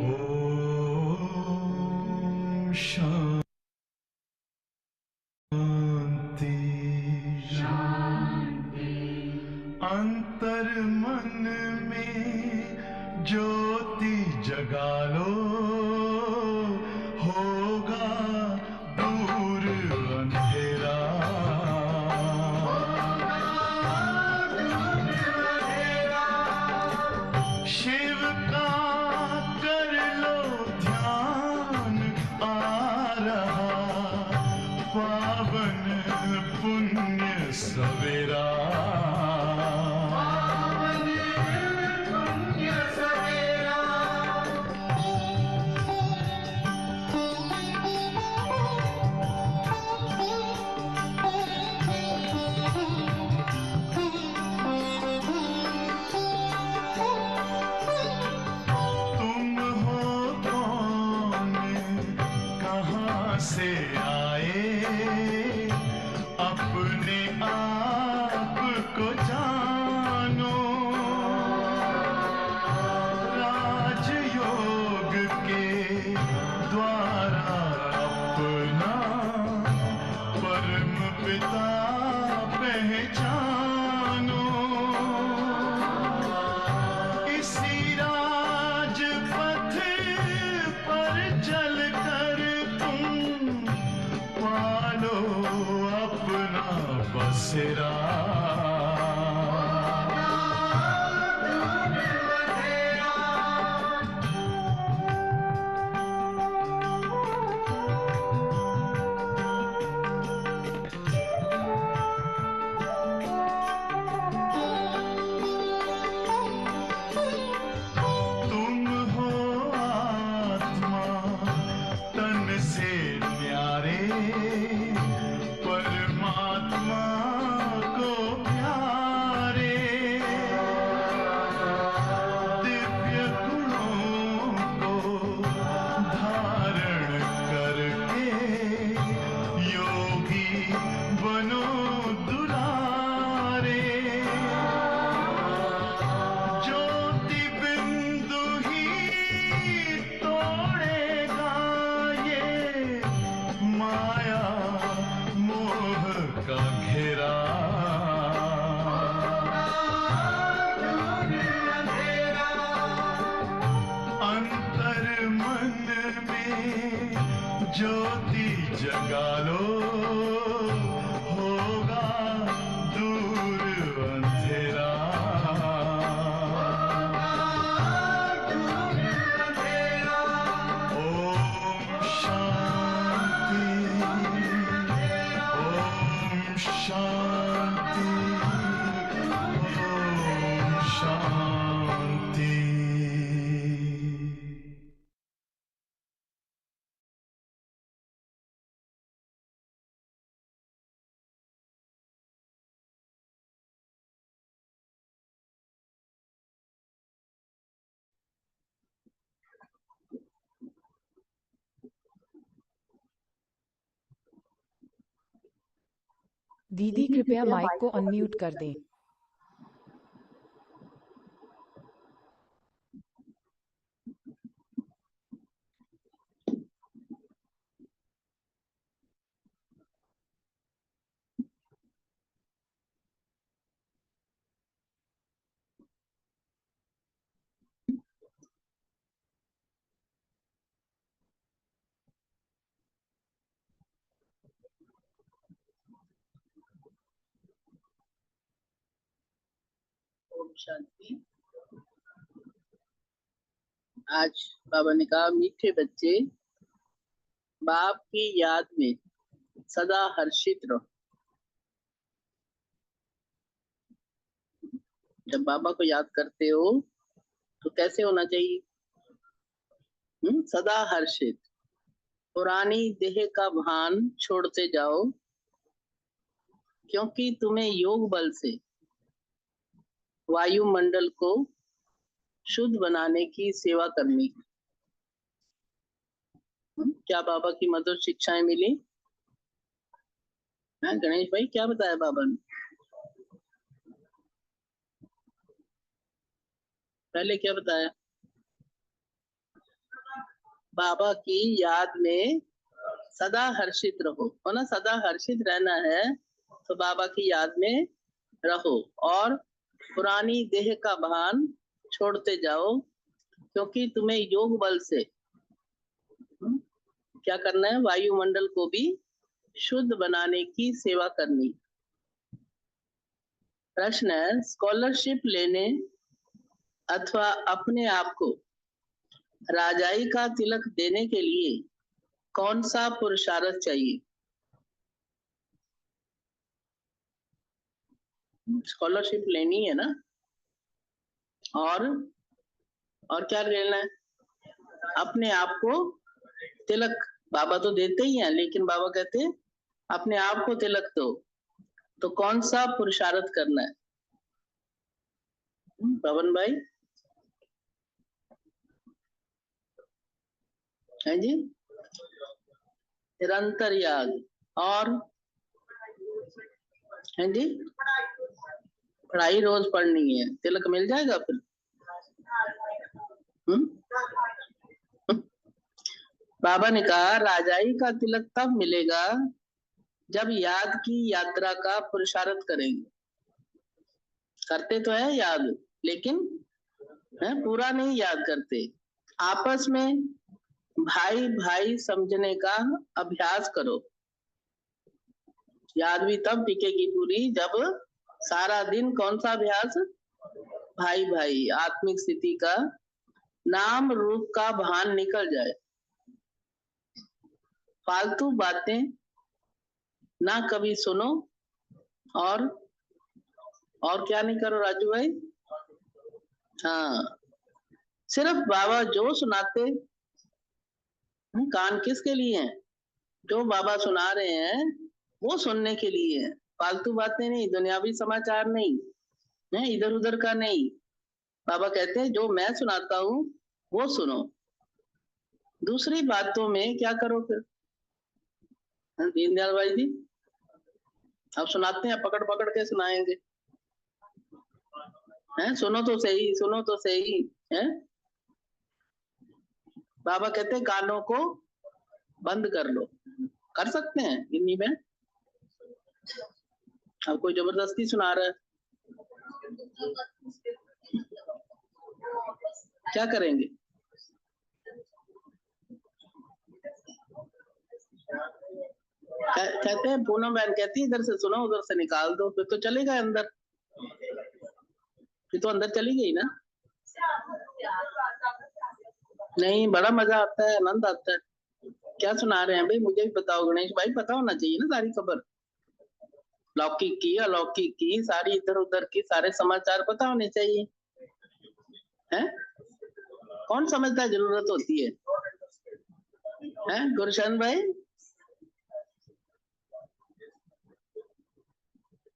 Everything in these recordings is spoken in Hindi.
ओम शांति शांति। अंतर मन में ज्योति जगा लो, होगा दूर अंधेरा। शिव का कर लो ध्यान, आ रहा पावन पुण्य सवेरा। से आए अपने आप को जानो, राजयोग के द्वारा अपना परम पिता पहचानो। इसी राजपथ पर चलकर पालो अपना बसेरा। तुम हो आत्मा तन से न्यारे, परमात्मा को प्यारे। दिव्य गुणों को धारण करके योगी बनो दुलारे। ज्योति बिंदु ही तोड़ेगा ये माया मोह का घेरा। अंतर मन में ज्योति जगा लो, होगा दूर अंधेरा। ओम शांति ओम शांति ओम शांति। दीदी कृपया माइक को अनम्यूट कर दें। ओम शांति। आज बाबा ने कहा, मीठे बच्चे बाप की याद में सदा हर्षित रहो। जब बाबा को याद करते हो तो कैसे होना चाहिए? सदा हर्षित। पुरानी देह का भान छोड़ते जाओ, क्योंकि तुम्हें योग बल से वायुमंडल को शुद्ध बनाने की सेवा करनी है। क्या बाबा की मधुर शिक्षाएं मिली? गणेश भाई, क्या बताया बाबा ने? पहले क्या बताया? बाबा की याद में सदा हर्षित रहो, हो ना, सदा हर्षित रहना है तो बाबा की याद में रहो। और पुरानी देह का भान छोड़ते जाओ, क्योंकि तुम्हें योग बल से क्या करना है, वायुमंडल को भी शुद्ध बनाने की सेवा करनी। प्रश्न है, स्कॉलरशिप लेने अथवा अपने आप को राजाई का तिलक देने के लिए कौन सा पुरुषार्थ चाहिए? स्कॉलरशिप लेनी है ना, और क्या लेना है? अपने आप को तिलक। बाबा तो देते ही हैं, लेकिन बाबा कहते हैं अपने आप को तिलक दो, तो कौन सा पुरुषार्थ करना है? पवन भाई, है जी, निरंतर याद। और है जी, पढ़ाई रोज पढ़नी है, तिलक मिल जाएगा फिर। बाबा ने कहा राजाई का तिलक तब मिलेगा जब याद की यात्रा का पुरुषार्थ करेंगे। करते तो है याद, लेकिन है पूरा नहीं याद करते। आपस में भाई भाई समझने का अभ्यास करो। याद भी तब टिकेगी पूरी जब सारा दिन कौन सा अभ्यास? भाई भाई, आत्मिक स्थिति का, नाम रूप का भान निकल जाए। फालतू बातें ना कभी सुनो, और क्या नहीं करो राजू भाई? हाँ, सिर्फ बाबा जो सुनाते, कान किसके लिए हैं? जो बाबा सुना रहे हैं वो सुनने के लिए है। फालतू बातें नहीं, दुनियावी समाचार नहीं है, इधर उधर का नहीं। बाबा कहते हैं जो मैं सुनाता हूँ वो सुनो, दूसरी बातों में क्या करो फिर? दीनदयाल भाई जी, अब सुनाते हैं, पकड़ पकड़ के सुनाएंगे, हैं? सुनो तो सही, सुनो तो सही है। बाबा कहते हैं कानों को बंद कर लो। कर सकते हैं हिंदी में? अब कोई जबरदस्ती सुना रहा है, क्या करेंगे? कहते हैं, पूनम बहन कहती है इधर से सुनो उधर से निकाल दो, फिर तो चलेगा अंदर, फिर तो अंदर चली गई ना। नहीं, बड़ा मजा आता है, आनंद आता है। क्या सुना रहे हैं भाई, मुझे भी बताओ गणेश भाई, पता होना चाहिए ना सारी खबर, लौकिक की अलौकिक की, सारी इधर उधर की, सारे समाचार पता होने चाहिए, हैं? कौन समझता है जरूरत होती है, हैं गुरशन भाई?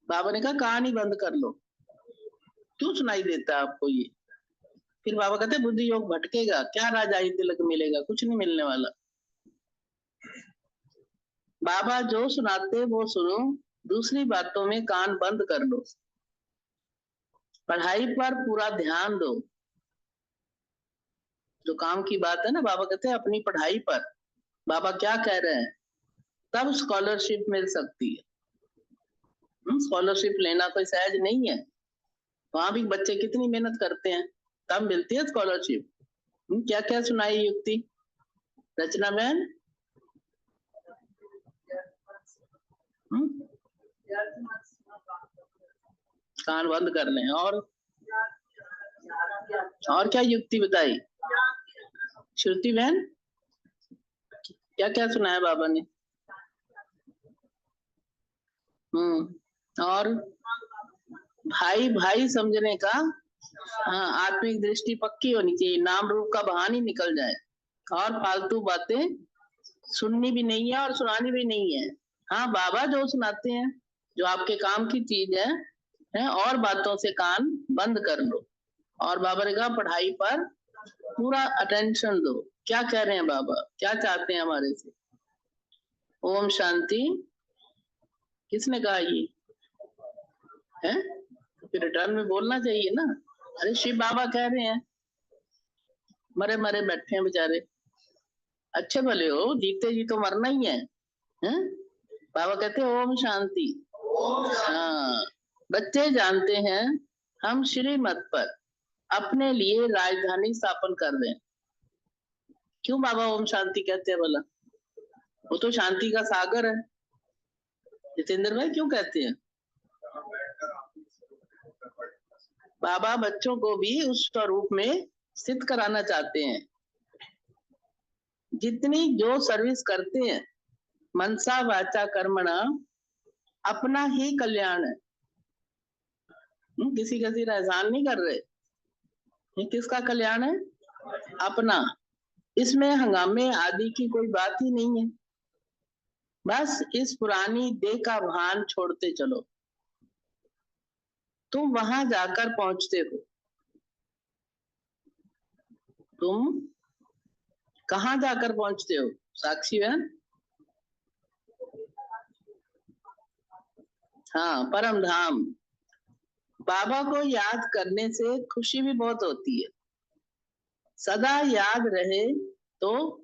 बाबा ने कहा कहानी बंद कर लो, क्यों सुनाई देता है आपको ये? फिर बाबा कहते बुद्धि योग भटकेगा, क्या राजाई तिलक मिलेगा? कुछ नहीं मिलने वाला। बाबा जो सुनाते वो सुनो, दूसरी बातों में कान बंद कर लो, पढ़ाई पर पूरा ध्यान दो। जो काम की बात है ना, बाबा कहते हैं अपनी पढ़ाई पर। बाबा क्या कह रहे हैं? तब स्कॉलरशिप मिल सकती है। स्कॉलरशिप लेना कोई सहज नहीं है, वहां भी बच्चे कितनी मेहनत करते हैं, तब मिलती है स्कॉलरशिप। क्या क्या सुनाई युक्ति रचना बहन? कान बंद कर लें, और क्या युक्ति बताई श्रुति बहन? क्या क्या सुनाया बाबा ने? और भाई भाई समझने का, हाँ, आत्मिक दृष्टि पक्की होनी चाहिए, नाम रूप का भान ही निकल जाए, और फालतू बातें सुननी भी नहीं है और सुनानी भी नहीं है। हाँ, बाबा जो सुनाते हैं, जो आपके काम की चीज है, और बातों से कान बंद कर लो। और बाबा ने कहा पढ़ाई पर पूरा अटेंशन दो। क्या कह रहे हैं बाबा, क्या चाहते हैं हमारे से? ओम शांति। किसने कहा ये है? फिर रिटर्न में बोलना चाहिए ना। अरे शिव बाबा कह रहे हैं, मरे मरे बैठे हैं बेचारे, अच्छे भले हो, जीते जी तो मरना ही है, हैं? बाबा कहते हैं ओम शांति। हाँ, बच्चे जानते हैं हम श्रीमत पर अपने लिए राजधानी स्थापन कर रहे हैं। क्यों बाबा ओम शांति कहते हैं भला? वो तो शांति का सागर है। जितेंद्र भाई क्यों कहते हैं? बाबा बच्चों को भी उस स्वरूप में स्थित कराना चाहते हैं। जितनी जो सर्विस करते हैं मनसा वाचा कर्मणा, अपना ही कल्याण है। किसी का एहसान नहीं कर रहे। ये किसका कल्याण है? अपना। इसमें हंगामे आदि की कोई बात ही नहीं है। बस इस पुरानी देह का भान छोड़ते चलो, तुम वहां जाकर पहुंचते हो। तुम कहाँ जाकर पहुंचते हो साक्षी बहन? हाँ, परम धाम। बाबा को याद करने से खुशी भी बहुत होती है। सदा याद रहे तो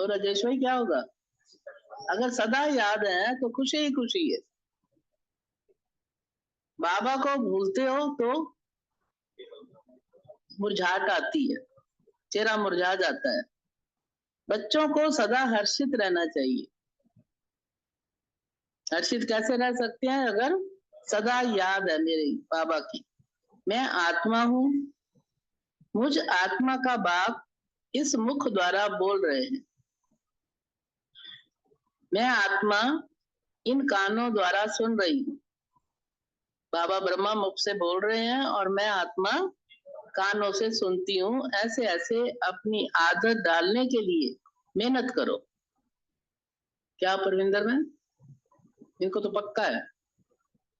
राजेश भाई क्या होगा? अगर सदा याद है तो खुशी ही खुशी है। बाबा को भूलते हो तो मुरझाहट आती है, चेहरा मुरझा जाता है। बच्चों को सदा हर्षित रहना चाहिए। हर्षित कैसे रह सकते हैं? अगर सदा याद है मेरे बाबा की, मैं आत्मा हूँ, मुझ आत्मा का बाप इस मुख द्वारा बोल रहे हैं। मैं आत्मा इन कानों द्वारा सुन रही हूँ। बाबा ब्रह्मा मुख से बोल रहे हैं और मैं आत्मा कानों से सुनती हूँ। ऐसे ऐसे अपनी आदत डालने के लिए मेहनत करो। क्या परविंदर में? इनको तो पक्का है,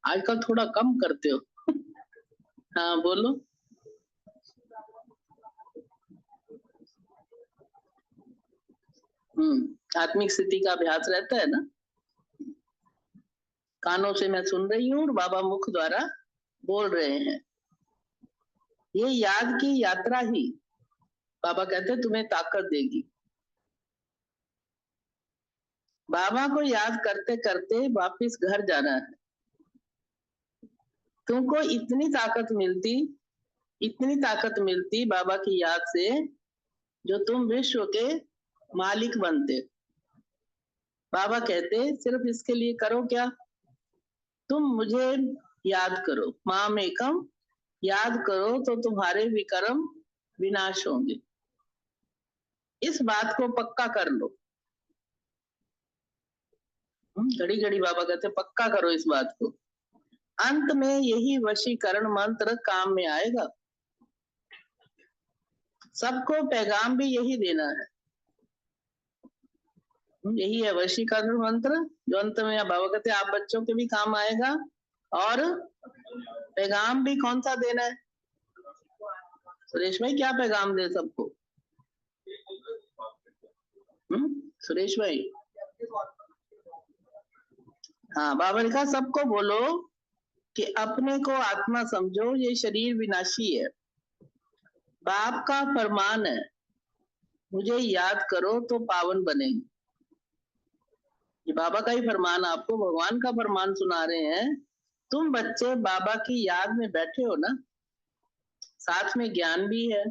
आजकल थोड़ा कम करते हो। हाँ बोलो। आत्मिक स्थिति का अभ्यास रहता है ना। कानों से मैं सुन रही हूँ और बाबा मुख द्वारा बोल रहे हैं। ये याद की यात्रा ही बाबा कहते हैं तुम्हें ताकत देगी। बाबा को याद करते करते वापिस घर जाना है। तुमको इतनी ताकत मिलती बाबा की याद से, जो तुम विश्व के मालिक बनते। बाबा कहते सिर्फ इसके लिए करो क्या? तुम मुझे याद करो, माम एकम याद करो तो तुम्हारे विकर्म विनाश होंगे। इस बात को पक्का कर लो। घड़ी घड़ी बाबा कहते पक्का करो इस बात को। अंत में यही वशीकरण मंत्र काम में आएगा। सबको पैगाम भी यही देना है। यही है वशीकरण मंत्र, जो अंत में बाबा कहते आप बच्चों के भी काम आएगा। और पैगाम भी कौन सा देना है? सुरेश भाई क्या पैगाम दे सबको? सुरेश भाई? हाँ, बाबा ने कहा सबको बोलो कि अपने को आत्मा समझो, ये शरीर विनाशी है। बाप का फरमान है मुझे याद करो तो पावन बनेंगे। ये बाबा का ही फरमान, आपको भगवान का फरमान सुना रहे हैं। तुम बच्चे बाबा की याद में बैठे हो ना, साथ में ज्ञान भी है,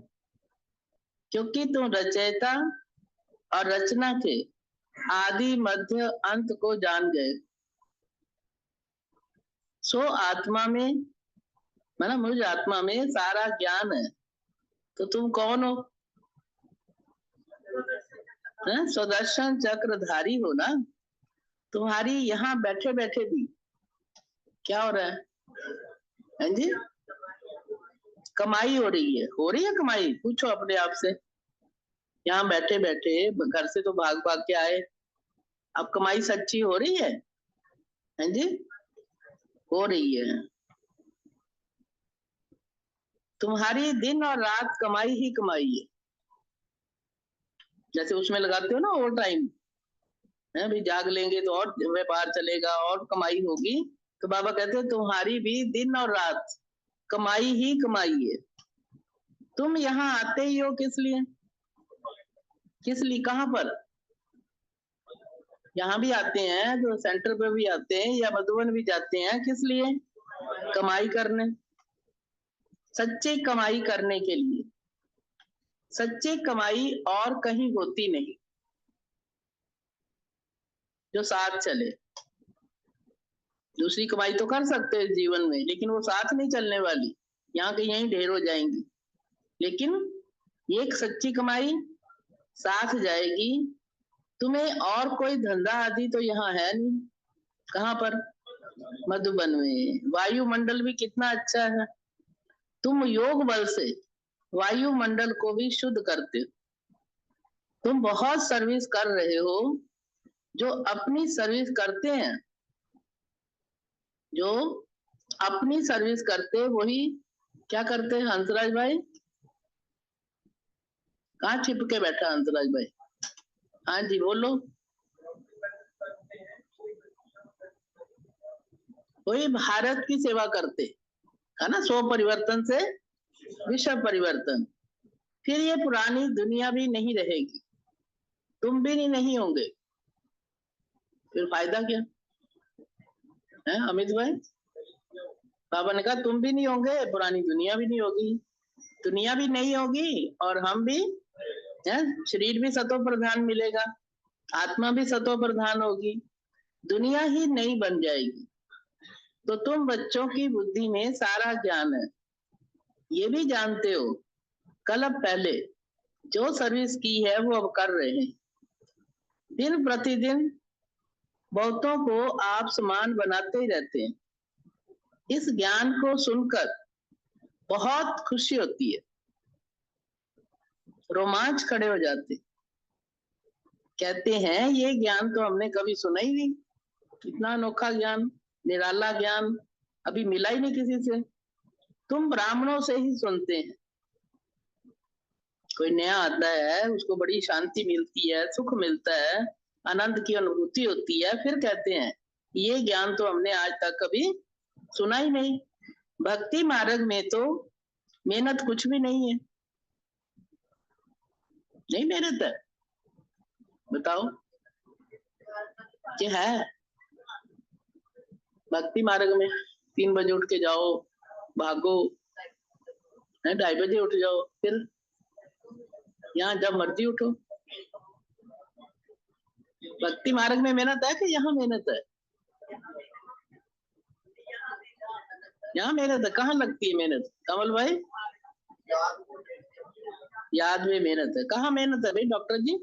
क्योंकि तुम रचयिता और रचना के आदि मध्य अंत को जान गए। सो आत्मा में, मतलब मुझ आत्मा में सारा ज्ञान है। तो तुम कौन हो? स्वदर्शन चक्रधारी हो ना। तुम्हारी यहाँ बैठे बैठे भी क्या हो रहा है जी? कमाई हो रही है कमाई। पूछो अपने आप से, यहाँ बैठे बैठे घर से तो भाग भाग के आए, अब कमाई सच्ची हो रही है जी? हो रही है। तुम्हारी दिन और रात कमाई ही कमाई है। जैसे उसमें लगाते हो ना ओवर टाइम, है भी, जाग लेंगे तो और व्यापार चलेगा और कमाई होगी। तो बाबा कहते हैं तुम्हारी भी दिन और रात कमाई ही कमाई है। तुम यहाँ आते ही हो किस लिए? किस लिए, कहाँ पर? यहाँ भी आते हैं, जो सेंटर पे भी आते हैं, या मधुबन भी जाते हैं, किस लिए? कमाई करने, सच्ची कमाई करने के लिए। सच्ची कमाई और कहीं होती नहीं जो साथ चले। दूसरी कमाई तो कर सकते हैं जीवन में, लेकिन वो साथ नहीं चलने वाली, यहाँ के यहीं ढेर हो जाएंगी। लेकिन एक सच्ची कमाई साथ जाएगी। तुम्हें और कोई धंधा आदि तो यहाँ है नहीं। कहाँ पर? मधुबन में। वायुमंडल भी कितना अच्छा है। तुम योग बल से वायुमंडल को भी शुद्ध करते हो। तुम बहुत सर्विस कर रहे हो। जो अपनी सर्विस करते हैं, जो अपनी सर्विस करते, वही क्या करते हैं? हंसराज भाई कहाँ छिप के बैठा? हंसराज भाई, हाँ जी बोलो। वही भारत की सेवा करते है ना। स्व परिवर्तन से विश्व परिवर्तन। फिर ये पुरानी दुनिया भी नहीं रहेगी, तुम भी नहीं होंगे, फिर फायदा क्या है? अमित भाई, बाबा ने कहा तुम भी नहीं होंगे, पुरानी दुनिया भी नहीं होगी। दुनिया भी नहीं होगी और हम भी है, शरीर भी सतो प्रधान मिलेगा, आत्मा भी सतो प्रधान होगी, दुनिया ही नहीं बन जाएगी। तो तुम बच्चों की बुद्धि में सारा ज्ञान है, ये भी जानते हो। कल अब पहले जो सर्विस की है वो अब कर रहे हैं। दिन प्रतिदिन बहुतों को आप समान बनाते ही रहते हैं। इस ज्ञान को सुनकर बहुत खुशी होती है, रोमांच खड़े हो जाते, कहते हैं ये ज्ञान तो हमने कभी सुना ही नहीं। इतना अनोखा ज्ञान, निराला ज्ञान अभी मिला ही नहीं किसी से। तुम ब्राह्मणों से ही सुनते हैं। कोई नया आता है, उसको बड़ी शांति मिलती है, सुख मिलता है, आनंद की अनुभूति होती है, फिर कहते हैं ये ज्ञान तो हमने आज तक कभी सुना ही नहीं। भक्ति मार्ग में तो मेहनत कुछ भी नहीं है। नहीं मेहनत है, बताओ क्या है? भक्ति मार्ग में 3 बजे उठ के जाओ, भागो, 2:30 बजे उठ जाओ, फिर यहाँ जब मर्जी उठो। भक्ति मार्ग में मेहनत है कि यहाँ मेहनत है? यहाँ मेहनत है। कहाँ लगती है मेहनत कमल भाई? याद में मेहनत है। कहाँ मेहनत है भाई डॉक्टर जी?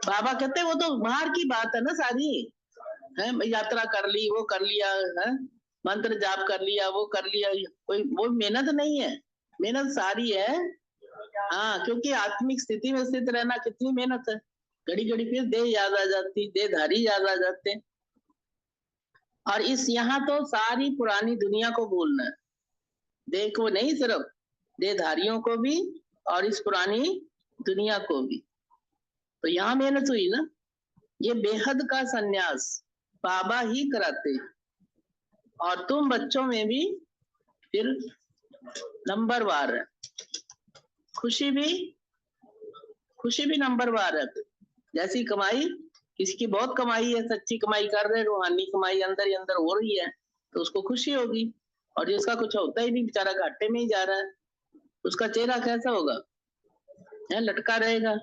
बाबा कहते वो तो बाहर की बात है ना सारी, है यात्रा कर ली, वो कर लिया है, मंत्र जाप कर लिया, वो कर लिया, कोई वो मेहनत नहीं है। मेहनत सारी है, हाँ, क्योंकि आत्मिक स्थिति में स्थित रहना कितनी मेहनत है। घड़ी घड़ी फिर देह याद आ जाती, देहधारी याद आ जाते। और इस यहाँ तो सारी पुरानी दुनिया को भूलना है, देह को नहीं, सिर्फ देहधारियों को भी और इस पुरानी दुनिया को भी। तो यहाँ मेहनत हुई ना। ये बेहद का सन्यास बाबा ही कराते हैं। और तुम बच्चों में भी फिर नंबर वार है, खुशी भी नंबर वार है। जैसी कमाई, किसी की बहुत कमाई है, सच्ची कमाई कर रहे, रूहानी कमाई अंदर ही अंदर हो रही है, तो उसको खुशी होगी। और जिसका कुछ होता ही नहीं, बेचारा घाटे में ही जा रहा है, उसका चेहरा कैसा होगा? है, लटका रहेगा।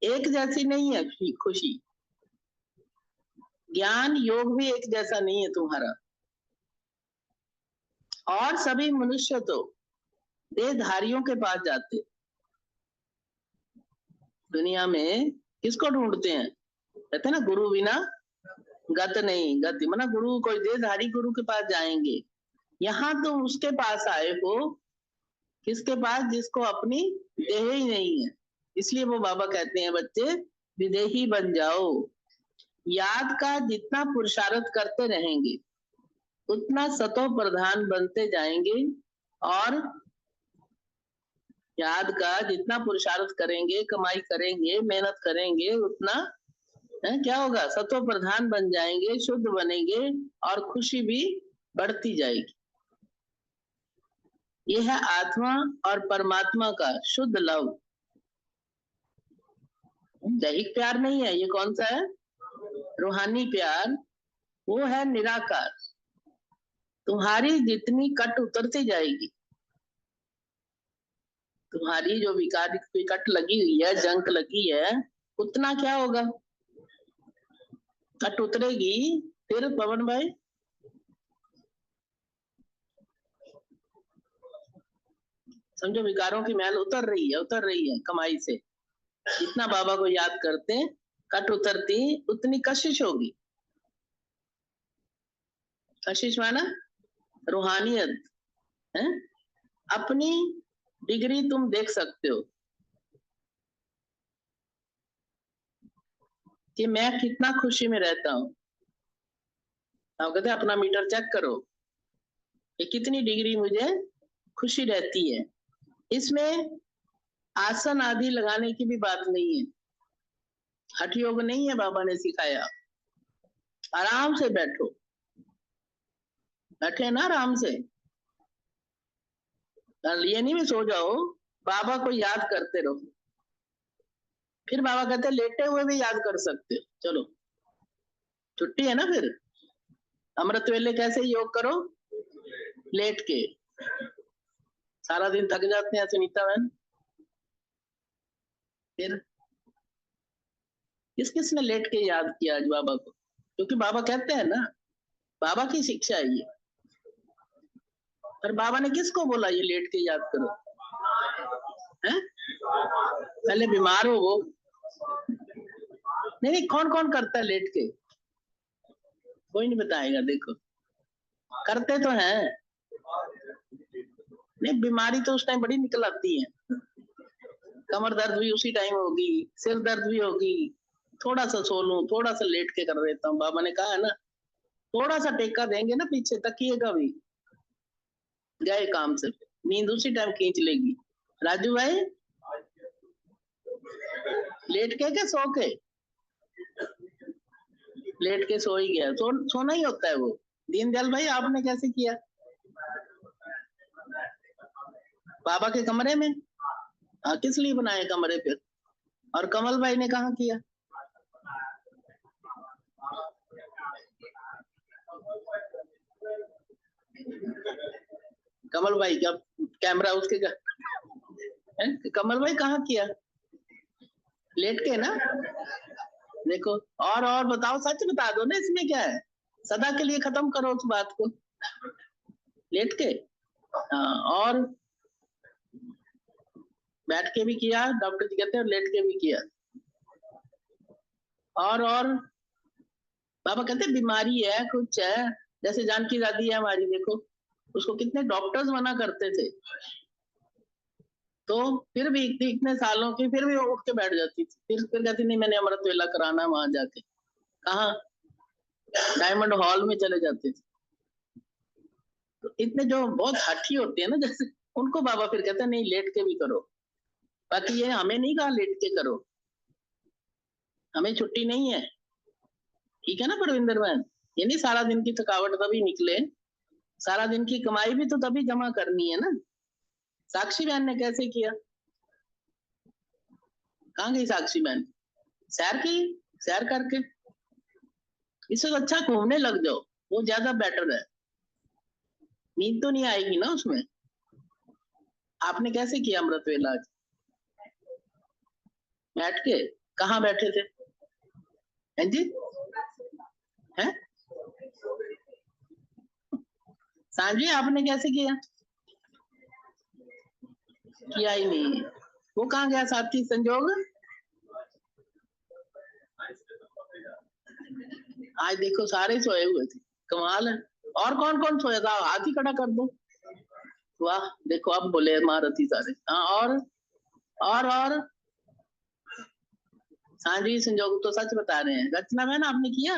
एक जैसी नहीं है खुशी। ज्ञान योग भी एक जैसा नहीं है तुम्हारा। और सभी मनुष्य तो देहधारियों के पास जाते। दुनिया में किसको ढूंढते हैं? कहते हैं ना, गुरु बिना गत नहीं। गति माना गुरु, कोई देहधारी गुरु के पास जाएंगे। यहाँ तुम उसके पास आए हो, किसके पास? जिसको अपनी देह ही नहीं है। इसलिए वो बाबा कहते हैं बच्चे विदेही बन जाओ। याद का जितना पुरुषार्थ करते रहेंगे उतना सतो प्रधान बनते जाएंगे। और याद का जितना पुरुषार्थ करेंगे, कमाई करेंगे, मेहनत करेंगे, उतना क्या होगा? सतो प्रधान बन जाएंगे, शुद्ध बनेंगे और खुशी भी बढ़ती जाएगी। ये है आत्मा और परमात्मा का शुद्ध लव। दैहिक प्यार नहीं है, ये कौन सा है? रूहानी प्यार। वो है निराकार। तुम्हारी जितनी कट उतरती जाएगी, तुम्हारी जो विकार की कट लगी हुई है, जंक लगी है, उतना क्या होगा? कट उतरेगी। फिर पवन भाई समझो, विकारों की मैल उतर रही है कमाई से। जितना बाबा को याद करते, कट उतरती, उतनी कशिश होगी। कशिश माना रूहानियत है। अपनी डिग्री तुम देख सकते हो कि मैं कितना खुशी में रहता हूँ। आप कहते हैं अपना मीटर चेक करो कि कितनी डिग्री मुझे खुशी रहती है। इसमें आसन आदि लगाने की भी बात नहीं है, हठ योग नहीं है, बाबा ने सिखाया। आराम से बैठो, बैठे ना आराम से। ये नहीं भी सो जाओ, बाबा को याद करते रहो। फिर बाबा कहते हैं लेटे हुए भी याद कर सकते हो। चलो छुट्टी है ना। फिर अमृत वेले कैसे योग करो? लेट के। सारा दिन थक जाते हैं सुनीता बहन। फिर किस किसने लेट के याद किया आज बाबा को? क्योंकि बाबा कहते हैं ना, बाबा की शिक्षा है ये। पर बाबा ने किसको बोला ये लेट के याद करो? है? पहले बीमार हो वो। नहीं, कौन कौन करता है लेट के? कोई नहीं बताएगा। देखो करते तो हैं। नहीं, बीमारी तो उस टाइम बड़ी निकल आती है। कमर दर्द भी उसी टाइम होगी, सिर दर्द भी होगी। थोड़ा सा सो लूं, थोड़ा सा लेट के कर देता हूँ। बाबा ने कहा है ना, थोड़ा सा टेका देंगे ना पीछे, तकिएगा भी, गए काम से। नींद उसी टाइम खींच लेगी। राजू भाई लेट के सो के? लेट के सो ही गया। सोना ही होता है वो। दीनदयाल भाई आपने कैसे किया? बाबा के कमरे में। किस लिए बनाए कमरे फिर? और कमल भाई ने कहा किया? कमल भाई क्या कैमरा उसके कमल भाई कहाँ किया? लेट के ना। देखो, और बताओ, सच बता दो ना, इसमें क्या है? सदा के लिए खत्म करो उस बात को। लेट के। और बैठ के भी किया, डॉक्टर जी कहते हैं, लेट के भी किया। और बाबा कहते बीमारी है कुछ है। जैसे जानकी दादी है हमारी, देखो उसको कितने डॉक्टर्स मना करते थे, तो फिर भी इतने सालों की फिर भी वो उठ के बैठ जाती थी। फिर कहती नहीं, मैंने अमृत वेला कराना। वहां जाके कहा, डायमंड हॉल में चले जाते थे। तो इतने जो बहुत हठी होते हैं ना, जैसे उनको बाबा फिर कहते हैं नहीं, लेट के भी करो। बाकी ये हमें नहीं कहा लेट के करो, हमें छुट्टी नहीं है। ठीक है ना परविंदर बहन? ये नहीं सारा दिन की थकावट तभी निकले, सारा दिन की कमाई भी तो तभी जमा करनी है ना। साक्षी बहन ने कैसे किया? कहाँ गई साक्षी बहन? सैर की, सैर करके। इससे तो अच्छा घूमने लग जाओ, वो ज्यादा बेटर है। नींद तो नहीं आएगी ना उसमें। आपने कैसे किया अमृत वेला आज? बैठ के? कहाँ बैठे थे? हैं जी? हैं? सांझी आपने कैसे किया? किया ही नहीं। वो कहाँ गया साथी संजोग? आज देखो सारे सोए हुए थे, कमाल है। और कौन कौन सोया था? हाथ ही खड़ा कर दो। वाह, देखो अब बोले महारथी सारे। हाँ, और सांझी संजोग तो सच बता रहे हैं। रचना मैन आपने किया?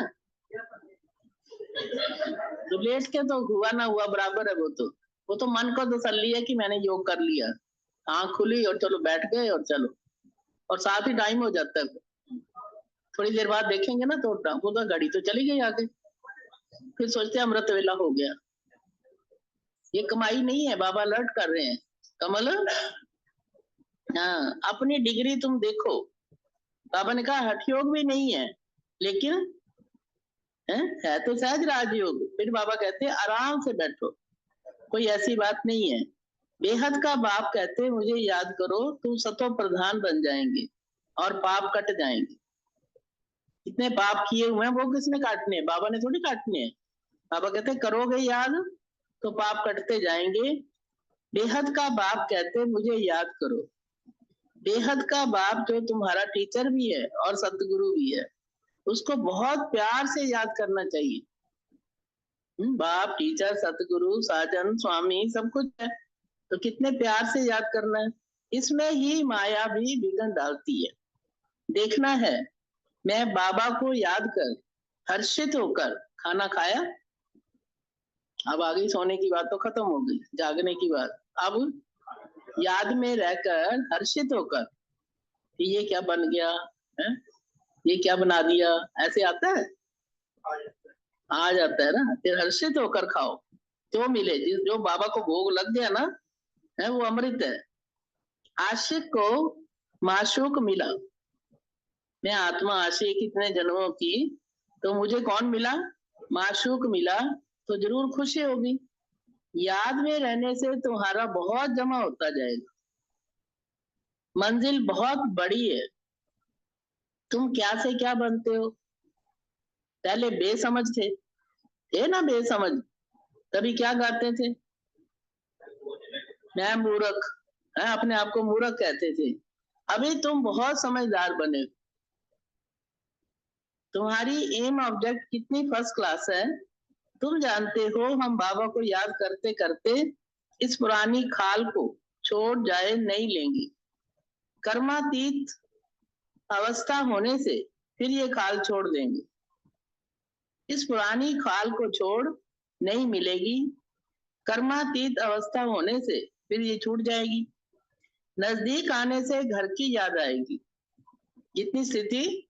तो लेट के तो हुआ ना हुआ बराबर है। वो तो मन को तसल्ली है कि मैंने योग कर लिया। आँख खुली और चलो बैठ गए और चलो, और साथ ही टाइम हो जाता है। थोड़ी देर बाद देखेंगे ना तो वो तो घड़ी तो चली गई आगे। फिर सोचते हैं अमृत वेला हो गया। ये कमाई नहीं है, बाबा अलर्ट कर रहे हैं। कमल, हाँ, अपनी डिग्री तुम देखो। बाबा ने कहा हठ योग भी नहीं है, लेकिन है तो सहज राजयोग। फिर बाबा कहते हैं आराम से बैठो, कोई ऐसी बात नहीं है। बेहद का बाप कहते मुझे याद करो, तुम सतो प्रधान बन जाएंगे और पाप कट जाएंगे। इतने पाप किए हुए हैं, वो किसने काटने हैं? बाबा ने थोड़ी काटने हैं। बाबा कहते करोगे याद तो पाप कटते जाएंगे। बेहद का बाप कहते मुझे याद करो। बेहद का बाप जो तुम्हारा टीचर भी है और सतगुरु भी है, उसको बहुत प्यार से याद करना चाहिए। बाप, टीचर, सतगुरु, साजन, स्वामी सब कुछ है, तो कितने प्यार से याद करना है। इसमें ही माया भी विघ्न डालती है। देखना है, मैं बाबा को याद कर हर्षित होकर खाना खाया। अब आ गई सोने की बात तो खत्म हो गई, जागने की बात। अब याद में रहकर हर्षित होकर कि ये क्या बन गया है, ये क्या बना दिया, ऐसे आता है, आ जाता है ना। फिर हर्षित होकर खाओ, जो मिले, जो बाबा को भोग लग गया ना, है वो अमृत है। आशिक को माशूक मिला। मैं आत्मा आशिक इतने जन्मों की, तो मुझे कौन मिला? माशूक मिला, तो जरूर खुशी होगी। याद में रहने से तुम्हारा बहुत जमा होता जाएगा। मंजिल बहुत बड़ी है। तुम क्या से क्या बनते हो? पहले बेसमझ थे ना, बेसमझ, तभी क्या गाते थे? मैं मूर्ख, है, अपने आप को मूर्ख कहते थे। अभी तुम बहुत समझदार बने। तुम्हारी एम ऑब्जेक्ट कितनी फर्स्ट क्लास है। तुम जानते हो हम बाबा को याद करते करते इस पुरानी खाल को छोड़ जाए नहीं लेंगे। कर्मातीत अवस्था होने से फिर ये खाल छोड़ देंगे। इस पुरानी खाल को छोड़ नहीं मिलेगी। कर्मातीत अवस्था होने से फिर ये छूट जाएगी। नजदीक आने से घर की याद आएगी। जितनी स्थिति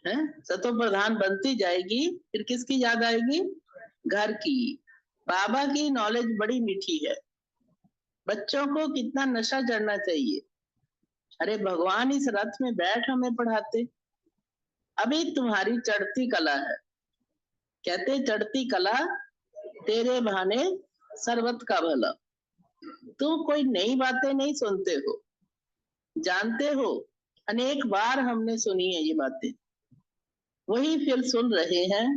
है सतो प्रधान बनती जाएगी, फिर किसकी याद आएगी? घर की। बाबा की नॉलेज बड़ी मीठी है। बच्चों को कितना नशा चढ़ना चाहिए। अरे भगवान इस रथ में बैठ हमें पढ़ाते। अभी तुम्हारी चढ़ती कला है। कहते चढ़ती कला तेरे बहाने सर्वत का भला। तुम कोई नई बातें नहीं सुनते हो, जानते हो अनेक बार हमने सुनी है ये बातें, वही फिर सुन रहे हैं।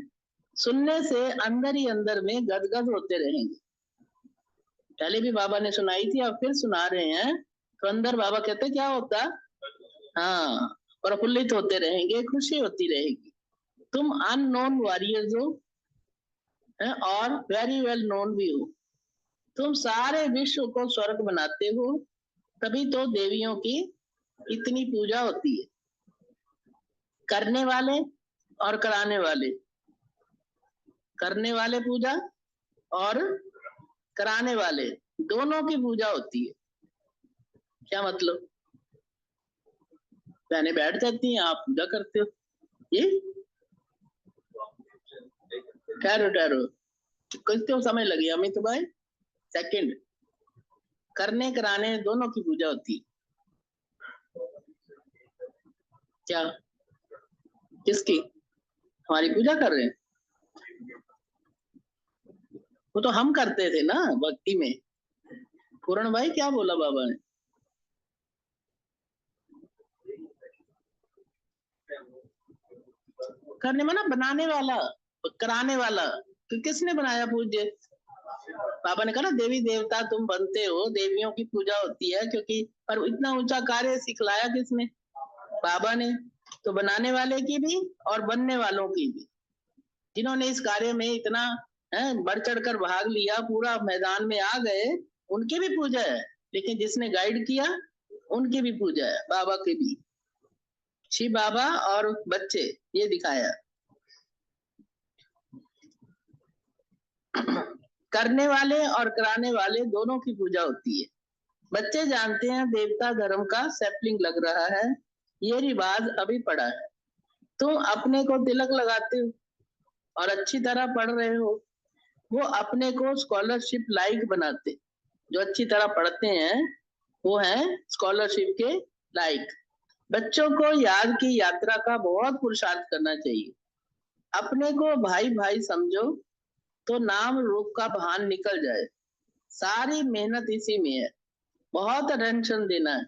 सुनने से अंदर ही अंदर में गदगद होते रहेंगे। पहले भी बाबा ने सुनाई थी, अब फिर सुना रहे हैं, तो अंदर बाबा कहते क्या होता? हाँ, प्रफुल्लित होते रहेंगे, खुशी होती रहेगी। तुम अननोन वॉरियर्स हो और वेरी वेल नोन भी हो। तुम सारे विश्व को स्वर्ग बनाते हो, तभी तो देवियों की इतनी पूजा होती है। करने वाले और कराने वाले, करने वाले पूजा और कराने वाले दोनों की पूजा होती है। क्या मतलब? बहने बैठ जाती हैं, आप पूजा करते हो। ये ठहरो ठहरो, कितने समय लगे अमित भाई? सेकंड। करने कराने दोनों की पूजा होती है। क्या? किसकी? हमारी पूजा कर रहे हैं? वो तो हम करते थे ना भक्ति में। पूर्ण भाई क्या बोला बाबा ने? करने में ना, बनाने वाला, कराने वाला। तो किसने बनाया पूज्य? बाबा ने कहा ना देवी देवता तुम बनते हो, देवियों की पूजा होती है, क्योंकि पर इतना ऊंचा कार्य सिखलाया किसने? बाबा ने। तो बनाने वाले की भी और बनने वालों की भी, जिन्होंने इस कार्य में इतना बढ़ चढ़ कर भाग लिया, पूरा मैदान में आ गए, उनकी भी पूजा है। लेकिन जिसने गाइड किया उनकी भी पूजा है, बाबा की भी। शिव बाबा और बच्चे, ये दिखाया। करने वाले और कराने वाले दोनों की पूजा होती है। बच्चे जानते हैं देवता धर्म का सैपलिंग लग रहा है, ये रिवाज अभी पड़ा है। तुम अपने को तिलक लगाते हो और अच्छी तरह पढ़ रहे हो। वो अपने को स्कॉलरशिप लायक बनाते। जो अच्छी तरह पढ़ते हैं वो हैं स्कॉलरशिप के लायक। बच्चों को याद की यात्रा का बहुत पुरुषार्थ करना चाहिए। अपने को भाई भाई समझो तो नाम रूप का भान निकल जाए। सारी मेहनत इसी में है। बहुत अटेंशन देना है।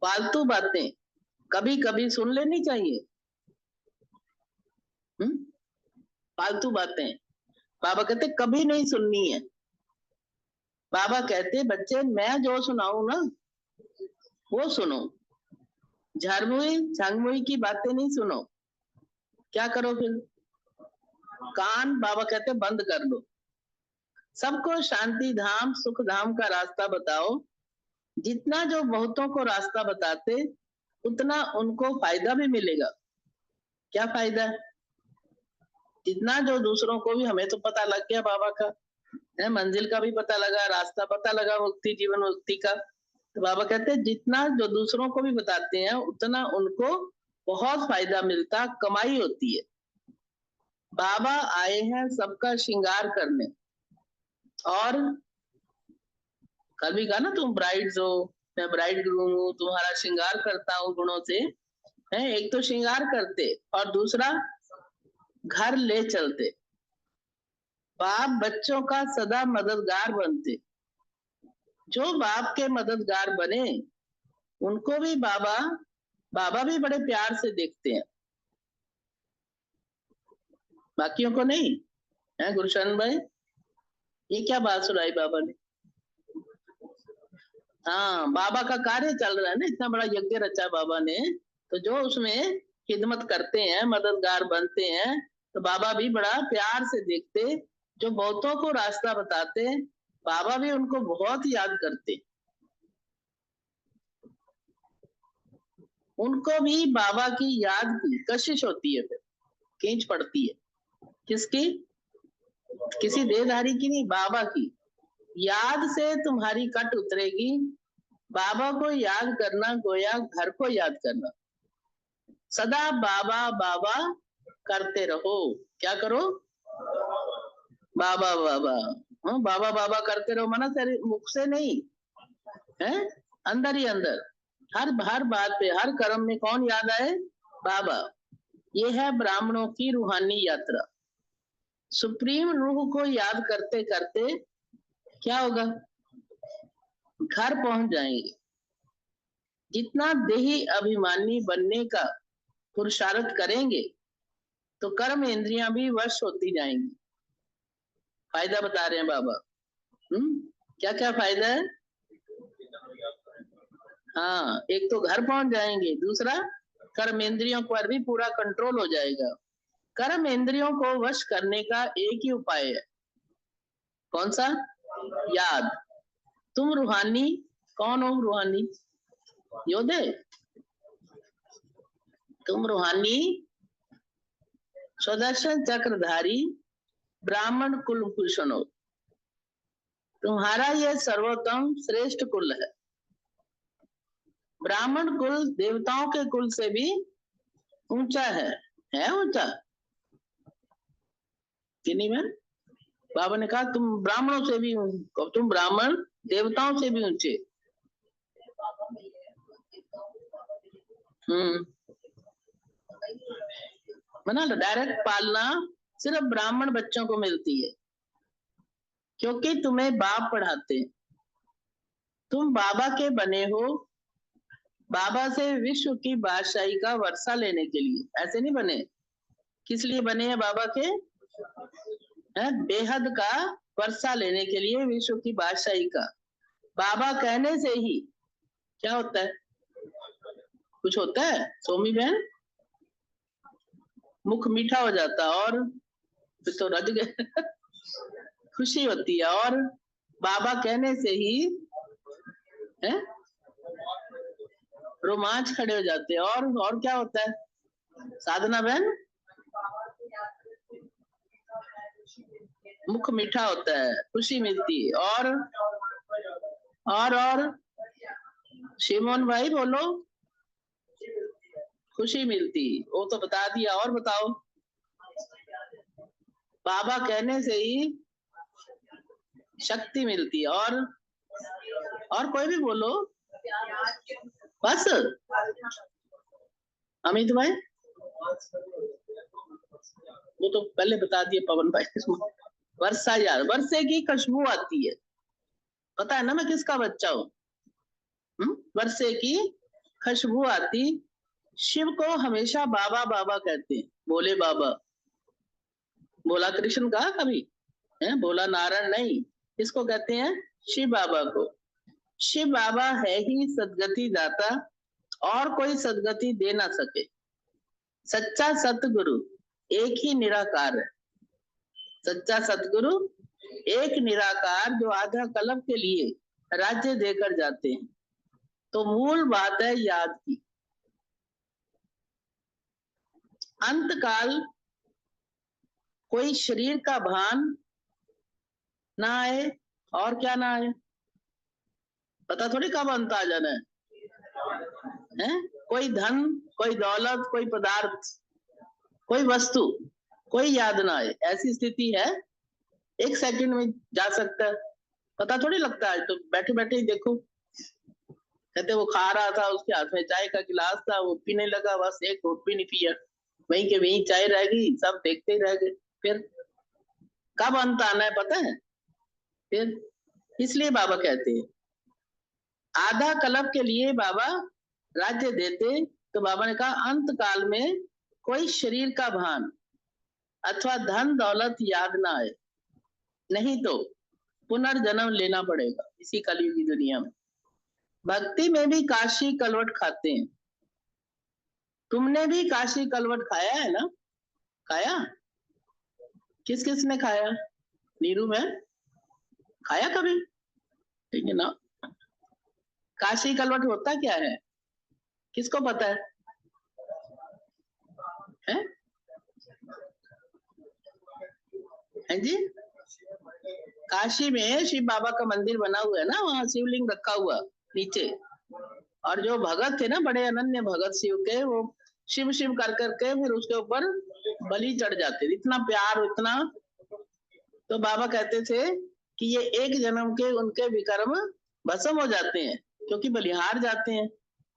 फालतू बातें कभी कभी सुन लेनी चाहिए। फालतू बातें बाबा कहते कभी नहीं सुननी है। बाबा कहते बच्चे मैं जो सुनाऊं ना वो सुनो। झारमुई झांगमुई की बातें नहीं सुनो। क्या करो फिर? कान बाबा कहते बंद कर दो। सबको शांति धाम सुख धाम का रास्ता बताओ। जितना जो बहुतों को रास्ता बताते उतना उनको फायदा भी मिलेगा। क्या फायदा? जितना जो दूसरों को भी, हमें तो पता लग गया बाबा का है, मंजिल का भी पता लगा, रास्ता पता लगा मुक्ति जीवन मुक्ति का। तो बाबा कहते हैं जितना जो दूसरों को भी बताते हैं उतना उनको बहुत फायदा मिलता, कमाई होती है। बाबा आए हैं सबका श्रृंगार करने। और कल भी कहा ना तुम ब्राइड्स हो, मैं ब्राइड ग्रूम हूँ, तुम्हारा श्रृंगार करता हूँ गुणों से। है एक तो श्रृंगार करते और दूसरा घर ले चलते। बाप बच्चों का सदा मददगार बनते। जो बाप के मददगार बने उनको भी बाबा भी बड़े प्यार से देखते हैं, बाकियों को नहीं। है गुरुशन भाई, ये क्या बात सुनाई बाबा ने? हाँ, बाबा का कार्य चल रहा है ना, इतना बड़ा यज्ञ रचा बाबा ने, तो जो उसमें खिदमत करते हैं, मददगार बनते हैं, तो बाबा भी बड़ा प्यार से देखते। जो बहुतों को रास्ता बताते बाबा भी उनको बहुत याद करते। उनको भी बाबा की याद की कशिश होती है, फिर खींच पड़ती है। किसकी? किसी देहधारी की नहीं, बाबा की याद से तुम्हारी कट उतरेगी। बाबा को याद करना गोया घर को याद करना। सदा बाबा बाबा करते रहो। क्या करो? बाबा बाबा। हाँ, बाबा बाबा करते रहो, माना तेरे मुख से नहीं है, अंदर ही अंदर। हर बात पे, हर कर्म में कौन याद आए? बाबा। ये है ब्राह्मणों की रूहानी यात्रा। सुप्रीम रूह को याद करते करते क्या होगा? घर पहुंच जाएंगे। जितना देही अभिमानी बनने का पुरुषार्थ करेंगे तो कर्म इंद्रियां भी वश होती जाएंगी। फायदा बता रहे हैं बाबा। क्या क्या फायदा है? हाँ, एक तो घर पहुंच जाएंगे, दूसरा कर्म इंद्रियों पर भी पूरा कंट्रोल हो जाएगा। कर्म इंद्रियों को वश करने का एक ही उपाय है। कौन सा? याद। तुम रूहानी कौन हो? रूहानी योद्धे। तुम रूहानी सुदर्शन चक्रधारी ब्राह्मण कुलभूषण हो। तुम्हारा यह सर्वोत्तम श्रेष्ठ कुल है। ब्राह्मण कुल देवताओं के कुल से भी ऊंचा है ऊंचा कि नहीं? मैं बाबा ने कहा तुम ब्राह्मणों से भी, तुम ब्राह्मण देवताओं से भी ऊंचे। मना डायरेक्ट पालना सिर्फ ब्राह्मण बच्चों को मिलती है, क्योंकि तुम्हें बाप पढ़ाते हैं। तुम बाबा के बने हो, बाबा से विश्व की बादशाही का वर्षा लेने के लिए। ऐसे नहीं बने। किस लिए बने हैं बाबा के? बेहद का वर्षा लेने के लिए, विश्व की बादशाही का। बाबा कहने से ही क्या होता है? कुछ होता है सोमी बहन? मुख मीठा हो जाता और फिर तो रज गए। खुशी होती है। और बाबा कहने से ही है रोमांच खड़े हो जाते हैं। और क्या होता है साधना बहन? मुख मीठा होता है, खुशी मिलती है। और शिमोन भाई बोलो। खुशी मिलती, वो तो बता दिया। और बताओ। बाबा कहने से ही शक्ति मिलती है। और कोई भी बोलो बस। अमित भाई वो तो पहले बता दिए पवन भाई। वर्षा यार, वर्षे की खुशबू आती है, पता है ना मैं किसका बच्चा हूँ। वर्षे की खुशबू आती। शिव को हमेशा बाबा बाबा कहते हैं, भोले बाबा। भोला कृष्ण कहा कभी है, भोला नारायण नहीं, इसको कहते हैं शिव बाबा को। शिव बाबा है ही सदगति दाता, और कोई सदगति दे ना सके। सच्चा सतगुरु एक ही निराकार है। सच्चा सतगुरु एक निराकार जो आधा कल्प के लिए राज्य देकर जाते हैं। तो मूल बात है याद की। अंत काल कोई शरीर का भान ना आए, और क्या ना आए, पता थोड़ी कब अंत आ जाना है? कोई धन, कोई दौलत, कोई पदार्थ, कोई वस्तु, कोई याद ना आए, ऐसी स्थिति है। एक सेकंड में जा सकता है, पता थोड़ी लगता है। तो बैठे बैठे ही देखो, कहते वो खा रहा था, उसके हाथ में चाय का गिलास था, वो पीने लगा, बस एक घूंट भी नहीं पिया, वहीं के वहीं चाय रह गई, सब देखते ही रह गए। फिर कब अंत आना है पता है? फिर इसलिए बाबा कहते हैं आधा कल्प के लिए बाबा राज्य देते। तो बाबा ने कहा अंत काल में कोई शरीर का भान अथवा धन दौलत याद ना आए, नहीं तो पुनर्जन्म लेना पड़ेगा इसी कलयुगी दुनिया में। भक्ति में भी काशी कलवट खाते हैं। तुमने भी काशी कलवट खाया है ना? खाया? किस किस ने खाया? नीरू में खाया कभी? ठीक है ना? काशी कलवट होता क्या है, किसको पता है? हैं जी? काशी में शिव बाबा का मंदिर बना हुआ है ना, वहां शिवलिंग रखा हुआ नीचे। और जो भगत थे ना, बड़े अनन्य भगत शिव के, वो शिव शिव कर करके फिर उसके ऊपर बलि चढ़ जाते, इतना प्यार, इतना। तो बाबा कहते थे कि ये एक जन्म के उनके विकर्म भस्म हो जाते हैं, क्योंकि बलिहार जाते हैं।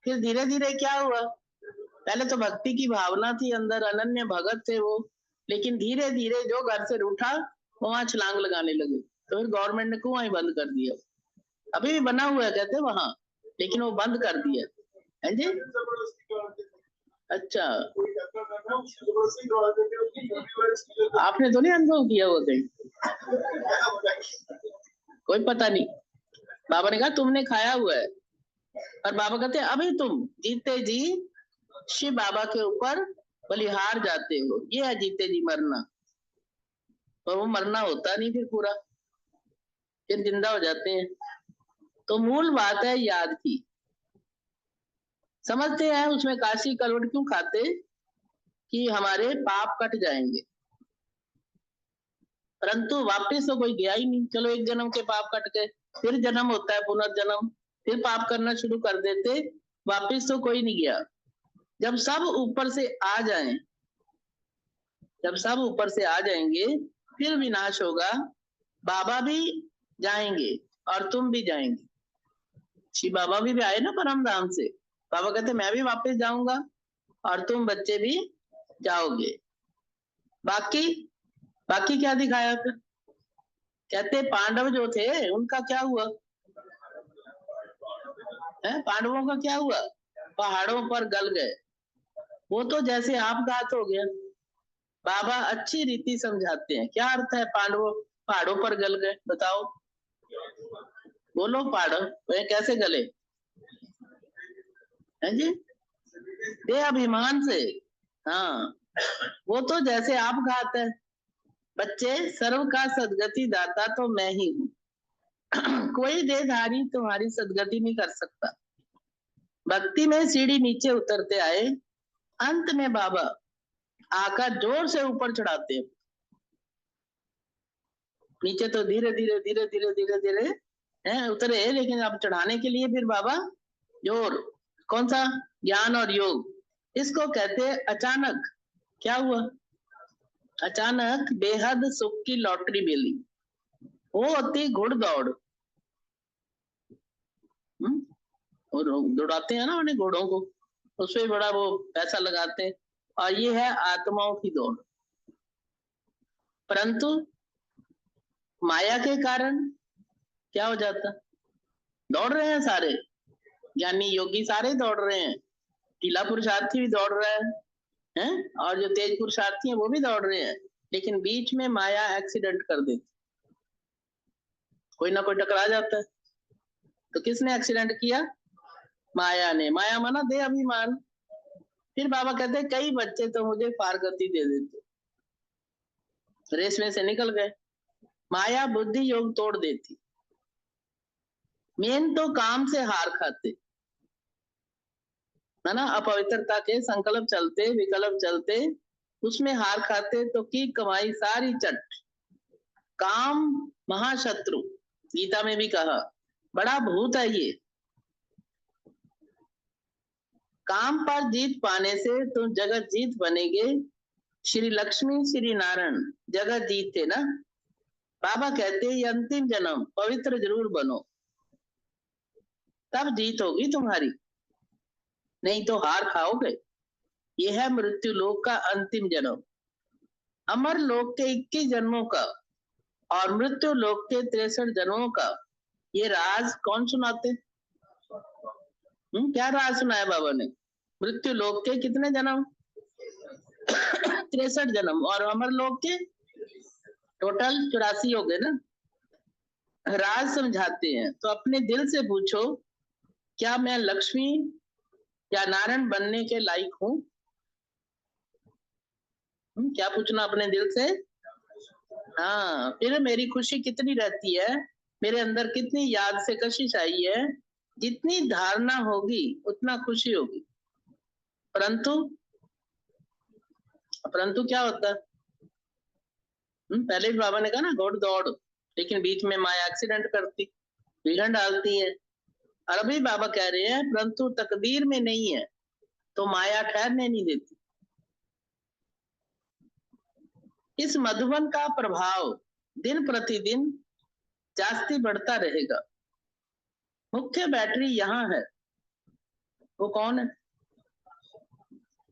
फिर धीरे धीरे क्या हुआ, पहले तो भक्ति की भावना थी अंदर, अनन्य भगत थे वो, लेकिन धीरे धीरे जो घर से रूठा वो वहां छलांग लगाने लगे। तो फिर गवर्नमेंट ने कुआं ही बंद कर दिया। अभी भी बना हुआ है कहते वहां, लेकिन वो बंद कर दिया है जी। अच्छा, आपने तो नहीं अनुभव किया वो कहीं? कोई पता नहीं। बाबा ने कहा तुमने खाया हुआ है। और बाबा कहते अभी तुम जीते जी शिव बाबा के ऊपर बलिहार जाते हो, ये है जीते जी मरना। और वो मरना होता नहीं फिर पूरा, फिर जिंदा हो जाते हैं। तो मूल बात है याद की। समझते हैं उसमें काशी कलवट क्यों खाते, कि हमारे पाप कट जाएंगे। परंतु वापस तो कोई गया ही नहीं। चलो एक जन्म के पाप कट गए, फिर जन्म होता है, पुनर्जन्म, फिर पाप करना शुरू कर देते, वापस तो कोई नहीं गया। जब सब ऊपर से आ जाएं, जब सब ऊपर से आ जाएंगे फिर विनाश होगा। बाबा भी जाएंगे और तुम भी जाएंगे। शिव बाबा भी आए ना परम धाम से, बाबा कहते मैं भी वापस जाऊंगा और तुम बच्चे भी जाओगे। बाकी क्या दिखाया फिर? कहते पांडव जो थे उनका क्या हुआ है? पांडवों का क्या हुआ? पहाड़ों पर गल गए। वो तो जैसे आपघात हो गया। बाबा अच्छी रीति समझाते हैं, क्या अर्थ है पांडवों पहाड़ों पर गल गए, बताओ बोलो। पहाड़ों वे कैसे गले हैं जी? दे अभिमान से। हाँ, वो तो जैसे आपघात है। बच्चे, सर्व का सदगति दाता तो मैं ही हूँ। कोई देहधारी तुम्हारी सदगति नहीं कर सकता। भक्ति में सीढ़ी नीचे उतरते आए, अंत में बाबा आकर जोर से ऊपर चढ़ाते हैं। नीचे तो धीरे धीरे धीरे धीरे धीरे धीरे उतरे, लेकिन अब चढ़ाने के लिए फिर बाबा जोर। कौन सा? ज्ञान और योग। इसको कहते हैं अचानक। क्या हुआ? अचानक बेहद सुख की लॉटरी मिली। वो होती है घुड़दौड़। और दौड़ाते हैं ना उन्हें घोड़ों को, उसमें बड़ा वो पैसा लगाते हैं। और ये है आत्माओं की दौड़। परंतु माया के कारण क्या हो जाता, दौड़ रहे हैं सारे, ज्ञानी योगी सारे दौड़ रहे हैं, ढीला पुरुषार्थी भी दौड़ रहा है? और जो तेज पुरुषार्थी हैं वो भी दौड़ रहे हैं, लेकिन बीच में माया एक्सीडेंट कर देती, कोई ना कोई टकरा जाता है। तो किसने एक्सीडेंट किया? माया ने। माया माना दे अभिमान। फिर बाबा कहते हैं कई बच्चे तो मुझे फारगति दे देते, रेस में से निकल गए। माया बुद्धि योग तोड़ देती। मेन तो काम से हार खाते है ना, अपवित्रता के संकल्प चलते, विकल्प चलते, उसमें हार खाते तो की कमाई सारी चट। काम महाशत्रु, गीता में भी कहा, बड़ा भूत है ये। काम पर जीत पाने से तुम जगत जीत बनेगे। श्री लक्ष्मी श्री नारायण जगत जीते ना। बाबा कहते ये अंतिम जन्म पवित्र जरूर बनो, तब जीत होगी तुम्हारी, नहीं तो हार खाओगे। यह है मृत्यु लोक का अंतिम जन्म। अमर लोक के 21 जन्मों का और मृत्यु लोक के 63 जन्मों का ये राज कौन सुनाते? क्या राज सुनाया बाबा ने? मृत्यु लोक के कितने जन्म? 63 जन्म। और अमर लोक के टोटल 84 हो गए ना। राज समझाते हैं तो अपने दिल से पूछो, क्या मैं लक्ष्मी या नारायण बनने के लायक हूँ? क्या पूछना अपने दिल से? हाँ, फिर मेरी खुशी कितनी रहती है, मेरे अंदर कितनी याद से कशिश आई है। जितनी धारणा होगी उतना खुशी होगी। परंतु परंतु क्या होता है? पहले भी बाबा ने कहा ना, घोड़ दौड़, लेकिन बीच में माया एक्सीडेंट करती, विघन डालती है। और अभी बाबा कह रहे हैं परंतु तकदीर में नहीं है तो माया ठहरने नहीं देती। इस मधुबन का प्रभाव दिन प्रतिदिन जास्ती बढ़ता रहेगा। मुख्य बैटरी यहाँ है। वो कौन है?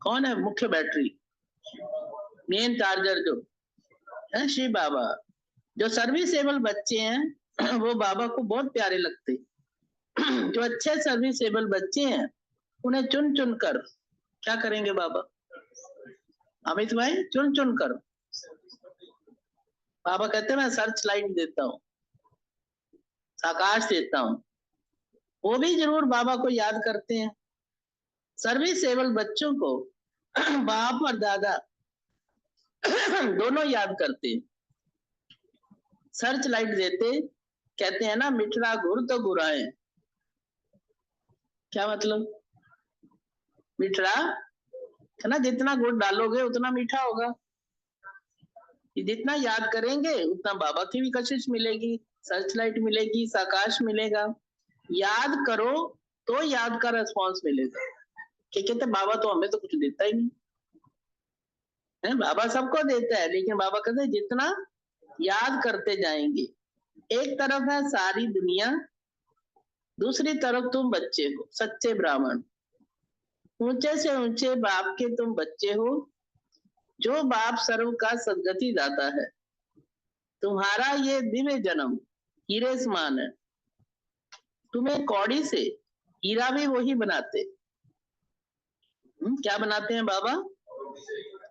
कौन है मुख्य बैटरी? मेन चार्जर जो है शिव बाबा। जो सर्विसेबल बच्चे हैं वो बाबा को बहुत प्यारे लगते। जो अच्छे सर्विसेबल बच्चे हैं उन्हें चुन चुन कर क्या करेंगे बाबा? अमित भाई, चुन चुन कर बाबा कहते हैं मैं सर्च लाइट देता हूँ, आकाश देता हूँ। वो भी जरूर बाबा को याद करते हैं। सर्विसेबल बच्चों को बाप और दादा दोनों याद करते हैं। सर्च लाइट देते, कहते हैं ना मिठड़ा गुड़ तो गुराए। क्या मतलब? मिठड़ा है ना, जितना गुड़ डालोगे उतना मीठा होगा। जितना याद करेंगे उतना बाबा की भी कशिश मिलेगी, सर्च लाइट मिलेगी, साकाश मिलेगा। याद करो तो याद का रिस्पॉन्स मिलेगा। क्या कहते बाबा तो हमें तो कुछ देता ही नहीं है। बाबा सबको देता है, लेकिन बाबा कहते हैं जितना याद करते जाएंगे। एक तरफ है सारी दुनिया, दूसरी तरफ तुम बच्चे हो, सच्चे ब्राह्मण। ऊंचे से ऊंचे बाप के तुम बच्चे हो, जो बाप सर्व का सदगति दाता है। तुम्हारा ये दिव्य जन्म हीरे समान है। तुम्हें कौड़ी से हीरा भी वही बनाते। क्या बनाते हैं बाबा?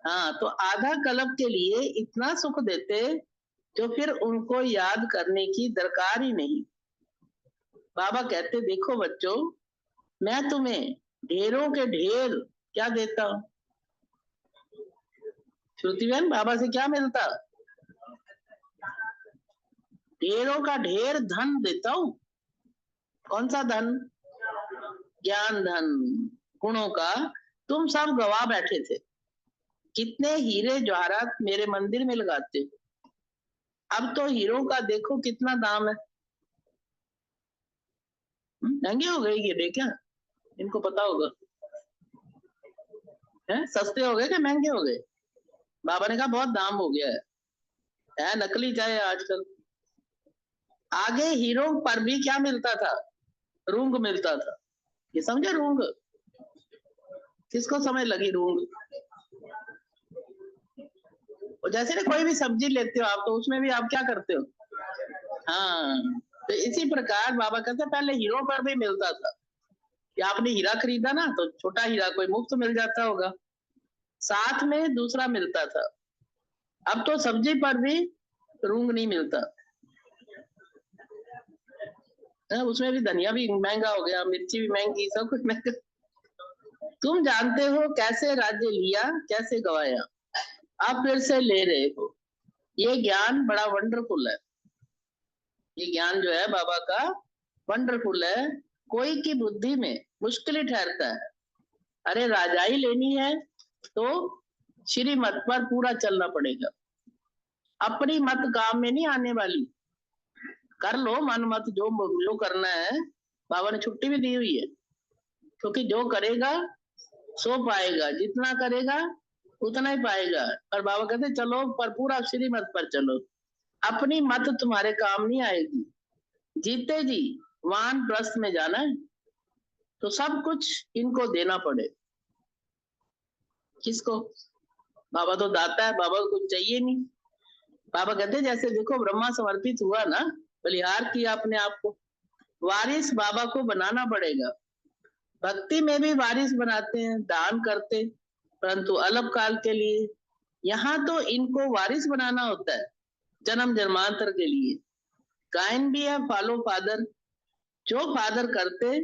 हाँ, तो आधा कल्प के लिए इतना सुख देते जो फिर उनको याद करने की दरकार ही नहीं। बाबा कहते देखो बच्चों, मैं तुम्हें ढेरों के ढेर क्या देता हूँ। श्रुति बहन, बाबा से क्या मिलता? ढेरों का ढेर धन देता हूँ। कौन सा धन? ज्ञान धन, गुणों का। तुम सब गवाह बैठे थे, कितने हीरे जवाहरात मेरे मंदिर में लगाते। अब तो हीरो का देखो कितना दाम है। महंगे हो गए हीरे क्या? इनको पता होगा। है सस्ते हो गए क्या महंगे हो गए? बाबा ने कहा बहुत दाम हो गया है नकली चाहे आजकल। आगे हीरो पर भी क्या मिलता था? रूंग मिलता था। ये समझे रूंग? किसको समझ लगी रूंग? और जैसे ना कोई भी सब्जी लेते हो आप, तो उसमें भी आप क्या करते हो? हाँ, तो इसी प्रकार बाबा कहते पहले हीरो पर भी मिलता था कि आपने हीरा खरीदा ना, तो छोटा हीरा कोई मुफ्त मिल जाता होगा, साथ में दूसरा मिलता था। अब तो सब्जी पर भी रूंग नहीं मिलता है, उसमें भी धनिया भी महंगा हो गया, मिर्ची भी महंगी, सब कुछ महंगा। तुम जानते हो कैसे राज्य लिया, कैसे गवाया, आप फिर से ले रहे हो। ये ज्ञान बड़ा वंडरफुल है। ये ज्ञान जो है बाबा का वंडरफुल है। कोई की बुद्धि में मुश्किल ही ठहरता है। अरे राजाई लेनी है तो श्रीमत पर पूरा चलना पड़ेगा। अपनी मत काम में नहीं आने वाली। कर लो मन मत, जो करना है। बाबा ने छुट्टी भी दी हुई है, क्योंकि जो करेगा सो पाएगा, जितना करेगा उतना ही पाएगा। और बाबा कहते चलो पर पूरा श्रीमत पर चलो। अपनी मत तुम्हारे काम नहीं आएगी। जीते जी वानप्रस्थ में जाना है, तो सब कुछ इनको देना पड़े। किसको? बाबा तो दाता है, बाबा को कुछ चाहिए नहीं। बाबा कहते जैसे देखो ब्रह्मा समर्पित हुआ ना, बलिहार किया अपने आप को, वारिस बाबा को बनाना पड़ेगा। भक्ति में भी वारिस बनाते हैं, दान करते, परंतु अल्प काल के लिए। यहाँ तो इनको वारिस बनाना होता है, जन्म जन्मांतर के लिए। गायन भी है फॉलो फादर। जो फादर करते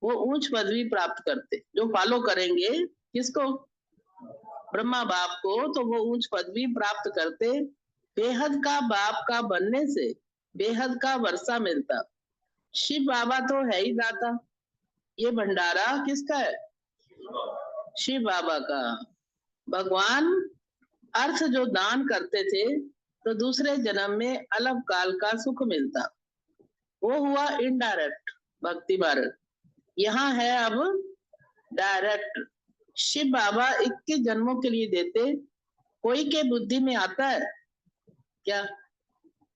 वो ऊंच पदवी प्राप्त करते। जो फॉलो करेंगे किसको? ब्रह्मा बाप को, तो वो ऊंच पदवी प्राप्त करते। बेहद का बाप का बनने से बेहद का वर्षा मिलता। शिव बाबा तो है ही दाता। ये भंडारा किसका है? शिव बाबा का। भगवान अर्थ जो दान करते थे, तो दूसरे जन्म में अल्प काल का सुख मिलता। वो हुआ इनडायरेक्ट भक्ति मार्ग। यहाँ है अब डायरेक्ट। शिव बाबा 21 जन्मों के लिए देते। कोई के बुद्धि में आता है क्या?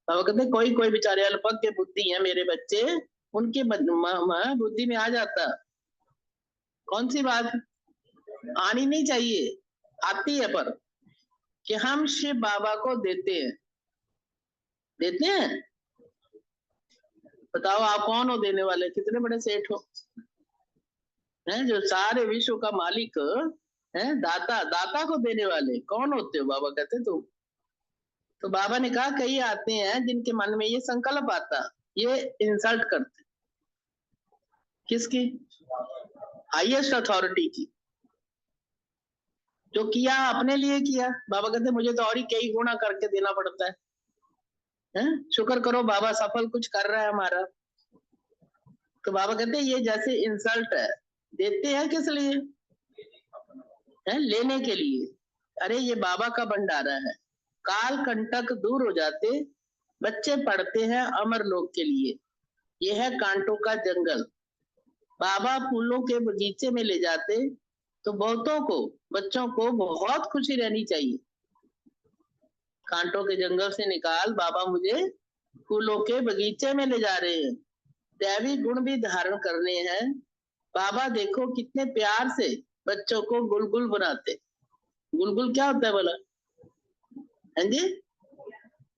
बाबा कहते कोई कोई बेचारे अल्पज्ञ बुद्धि है मेरे बच्चे, उनके बुद्धि में आ जाता। कौन सी बात? आनी नहीं चाहिए, आती है, पर कि हम शिव बाबा को देते हैं। देते हैं? बताओ आप कौन हो देने वाले? कितने बड़े सेठ हो हैं, जो सारे विश्व का मालिक है, दाता। दाता को देने वाले कौन होते हो? बाबा कहते तुम। तो बाबा ने कहा कई आते हैं जिनके मन में ये संकल्प आता, ये इंसल्ट करते। किसकी? हाईएस्ट अथॉरिटी की। जो किया अपने लिए किया। बाबा कहते मुझे तो और ही कई गुना करके देना पड़ता है? शुक्र करो बाबा सफल कुछ कर रहा है हमारा। तो बाबा कहते ये जैसे इंसल्ट है। देते हैं किस लिए? है लेने के लिए। अरे ये बाबा का भंडारा है। काल कंटक दूर हो जाते, बच्चे पढ़ते हैं अमर लोक के लिए। यह है कांटों का जंगल। बाबा फूलों के बगीचे में ले जाते, तो बहुतों को, बच्चों को बहुत खुशी रहनी चाहिए। कांटों के जंगल से निकाल, बाबा मुझे फूलों के बगीचे में ले जा रहे हैं। दैवी गुण भी धारण करने हैं। बाबा देखो कितने प्यार से बच्चों को गुलगुल बनाते। गुलगुल क्या होता है बोला? हाँ जी,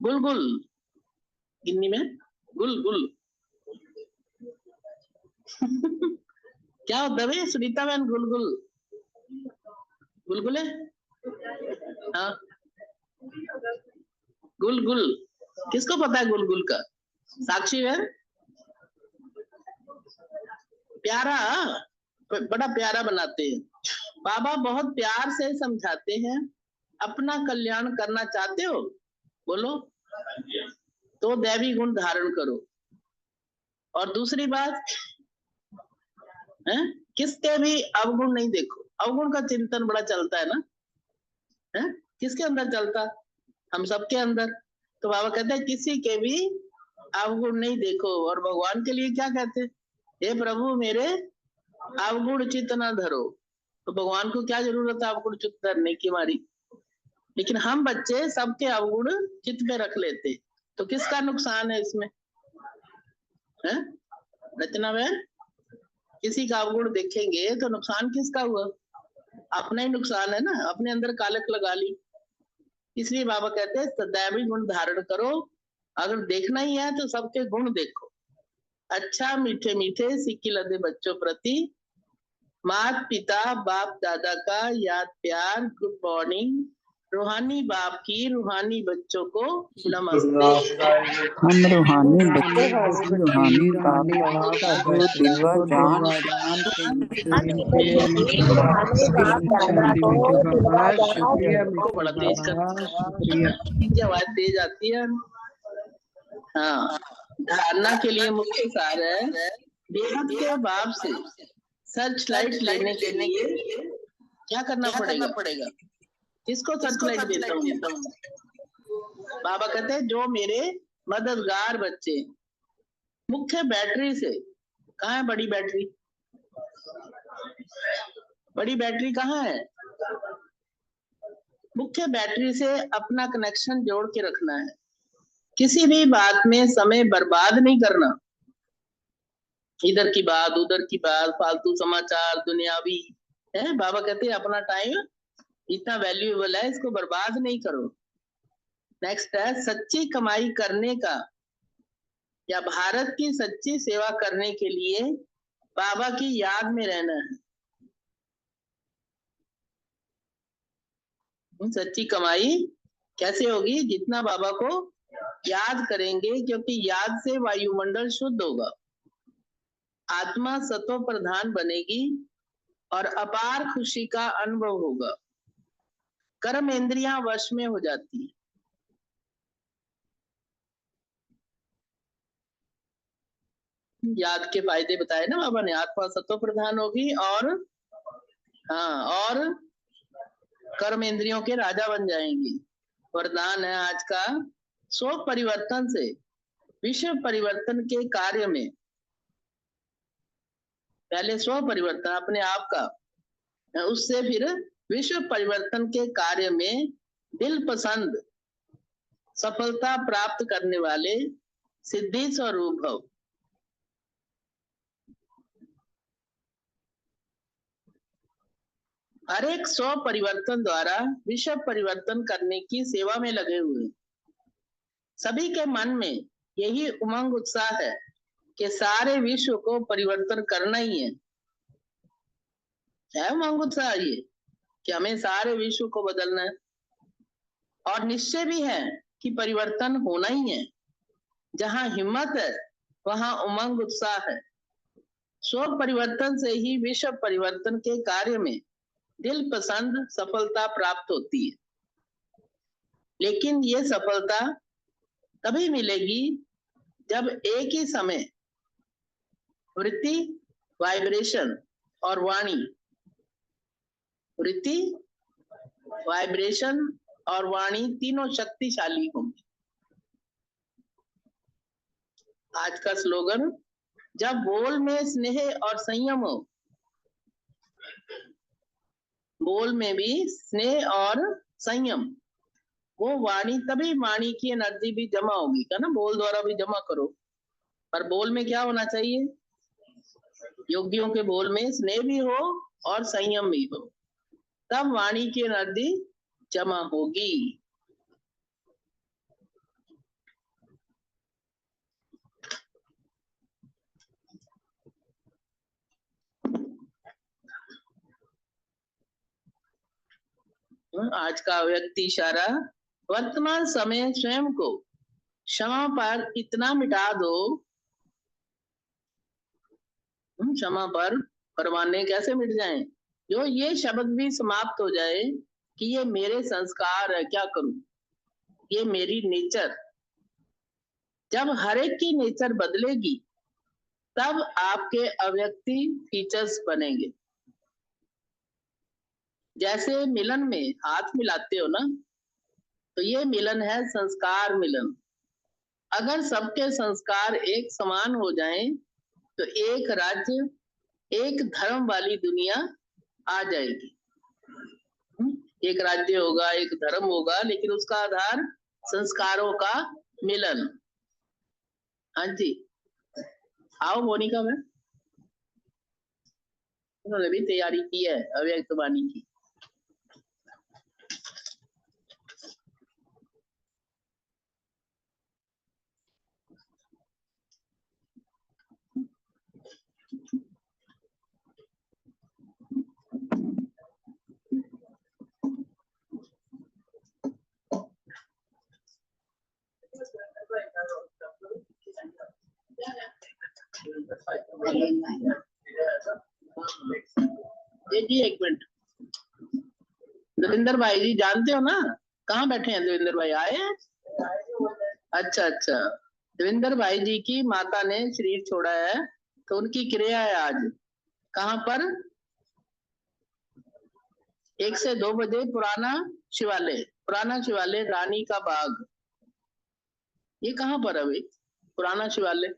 गुलगुल हिंदी में गुलगुल क्या होता है भाई सुनीता बहन? गुलगुल गुलगुले? हाँ, गुलगुल किसको पता है गुलगुल का? साक्षी है? प्यारा, बड़ा प्यारा बनाते हैं। बाबा बहुत प्यार से समझाते हैं। अपना कल्याण करना चाहते हो? बोलो। तो दैवी गुण धारण करो। और दूसरी बात है, किसके भी अवगुण नहीं देखो। अवगुण का चिंतन बड़ा चलता है ना, है? किसके अंदर चलता? हम सबके अंदर। तो बाबा कहते हैं किसी के भी अवगुण नहीं देखो। और भगवान के लिए क्या कहते हैं? हे प्रभु मेरे अवगुण चित्त न धरो। तो भगवान को क्या जरूरत है अवगुण चित्त धरने की हमारी? लेकिन हम बच्चे सबके अवगुण चित्त में रख लेते, तो किसका नुकसान है इसमें? है? रचना बहन, किसी का अवगुण देखेंगे तो नुकसान किसका हुआ? अपना ही नुकसान है ना, अपने अंदर कालक लगा ली। इसलिए बाबा कहते हैं सदैवी गुण धारण करो, अगर देखना ही है तो सबके गुण देखो। अच्छा मीठे मीठे सिक्की लदे बच्चों प्रति माता पिता बाप दादा का याद प्यार, गुड मॉर्निंग। रूहानी बाप की रूहानी बच्चों को नमस्ते। हम रूहानी बच्चों की रूहानी बाप को दिल व जान को बड़ा तेज कर आवाज तेज आती है। हाँ, धारणा के लिए मुख्य सार है बेहद के बाप से सर्च लाइट लेने के लिए क्या करना पड़ेगा? किसको सर्च लाइट देता हूँ? बाबा कहते हैं जो मेरे मददगार बच्चे। मुख्य बैटरी से, कहाँ है बड़ी बैटरी? बड़ी बैटरी कहाँ है? मुख्य बैटरी से अपना कनेक्शन जोड़ के रखना है। किसी भी बात में समय बर्बाद नहीं करना, इधर की बात उधर की बात, फालतू समाचार दुनियावी है। बाबा कहते हैं अपना टाइम इतना वैल्यूएबल है, इसको बर्बाद नहीं करो। नेक्स्ट है सच्ची कमाई करने का या भारत की सच्ची सेवा करने के लिए बाबा की याद में रहना है। सच्ची कमाई कैसे होगी? जितना बाबा को याद करेंगे, क्योंकि याद से वायुमंडल शुद्ध होगा, आत्मा सत्व प्रधान बनेगी और अपार खुशी का अनुभव होगा। कर्म इंद्रियां वश में हो जाती है। याद के फायदे बताए ना बाबा ने, आत्मा सत्व प्रधान होगी और हाँ, और कर्म इंद्रियों के राजा बन जाएंगी। वरदान है आज का, स्व परिवर्तन से विश्व परिवर्तन के कार्य में, पहले स्व परिवर्तन अपने आप का, उससे फिर विश्व परिवर्तन के कार्य में दिल पसंद सफलता प्राप्त करने वाले सिद्धि स्वरूप भव। हर एक स्व परिवर्तन द्वारा विश्व परिवर्तन करने की सेवा में लगे हुए। सभी के मन में यही उमंग उत्साह है कि सारे विश्व को परिवर्तन करना ही है उमंग उत्साह ये कि हमें सारे विश्व को बदलना है, और निश्चय भी है कि परिवर्तन होना ही है। जहां हिम्मत है वहां उमंग उत्साह है। स्व परिवर्तन से ही विश्व परिवर्तन के कार्य में दिल पसंद सफलता प्राप्त होती है। लेकिन ये सफलता तभी मिलेगी जब एक ही समय वृत्ति, वाइब्रेशन और वाणी, वृत्ति, वाइब्रेशन और वाणी तीनों शक्तिशाली होंगी। आज का स्लोगन, जब बोल में स्नेह और संयम हो, बोल में भी स्नेह और संयम, वो वाणी, तभी वाणी की एनर्जी भी जमा होगी क्या ना, बोल द्वारा भी जमा करो। पर बोल में क्या होना चाहिए? योगियों के बोल में स्नेह भी हो और संयम भी हो, तब वाणी की एनर्जी जमा होगी। आज का व्यक्ति इशारा, वर्तमान समय स्वयं को क्षमा पर इतना मिटा दो। क्षमा पर परवाने कैसे मिट जाएं? जो ये शब्द भी समाप्त हो जाए कि ये मेरे संस्कार है, क्या करूं, ये मेरी नेचर। जब हर एक की नेचर बदलेगी तब आपके अव्यक्ति फीचर्स बनेंगे। जैसे मिलन में हाथ मिलाते हो ना, तो ये मिलन है संस्कार मिलन। अगर सबके संस्कार एक समान हो जाएं तो एक राज्य, एक धर्म वाली दुनिया आ जाएगी। एक राज्य होगा, एक धर्म होगा, लेकिन उसका आधार संस्कारों का मिलन। हाँ जी, आओ मोनिका मैम, उन्होंने भी तैयारी की है अव्यक्त वाणी की। जी एक मिनट, देवेंद्र भाई जी जानते हो ना, कहाँ बैठे हैं देवेंद्र भाई, आए हैं? अच्छा अच्छा, देवेंद्र भाई जी की माता ने शरीर छोड़ा है, तो उनकी क्रिया है आज। कहाँ पर? 1 से 2 बजे पुराना शिवालय, पुराना शिवालय रानी का बाग। ये कहाँ पर है भाई पुराना शिवालय?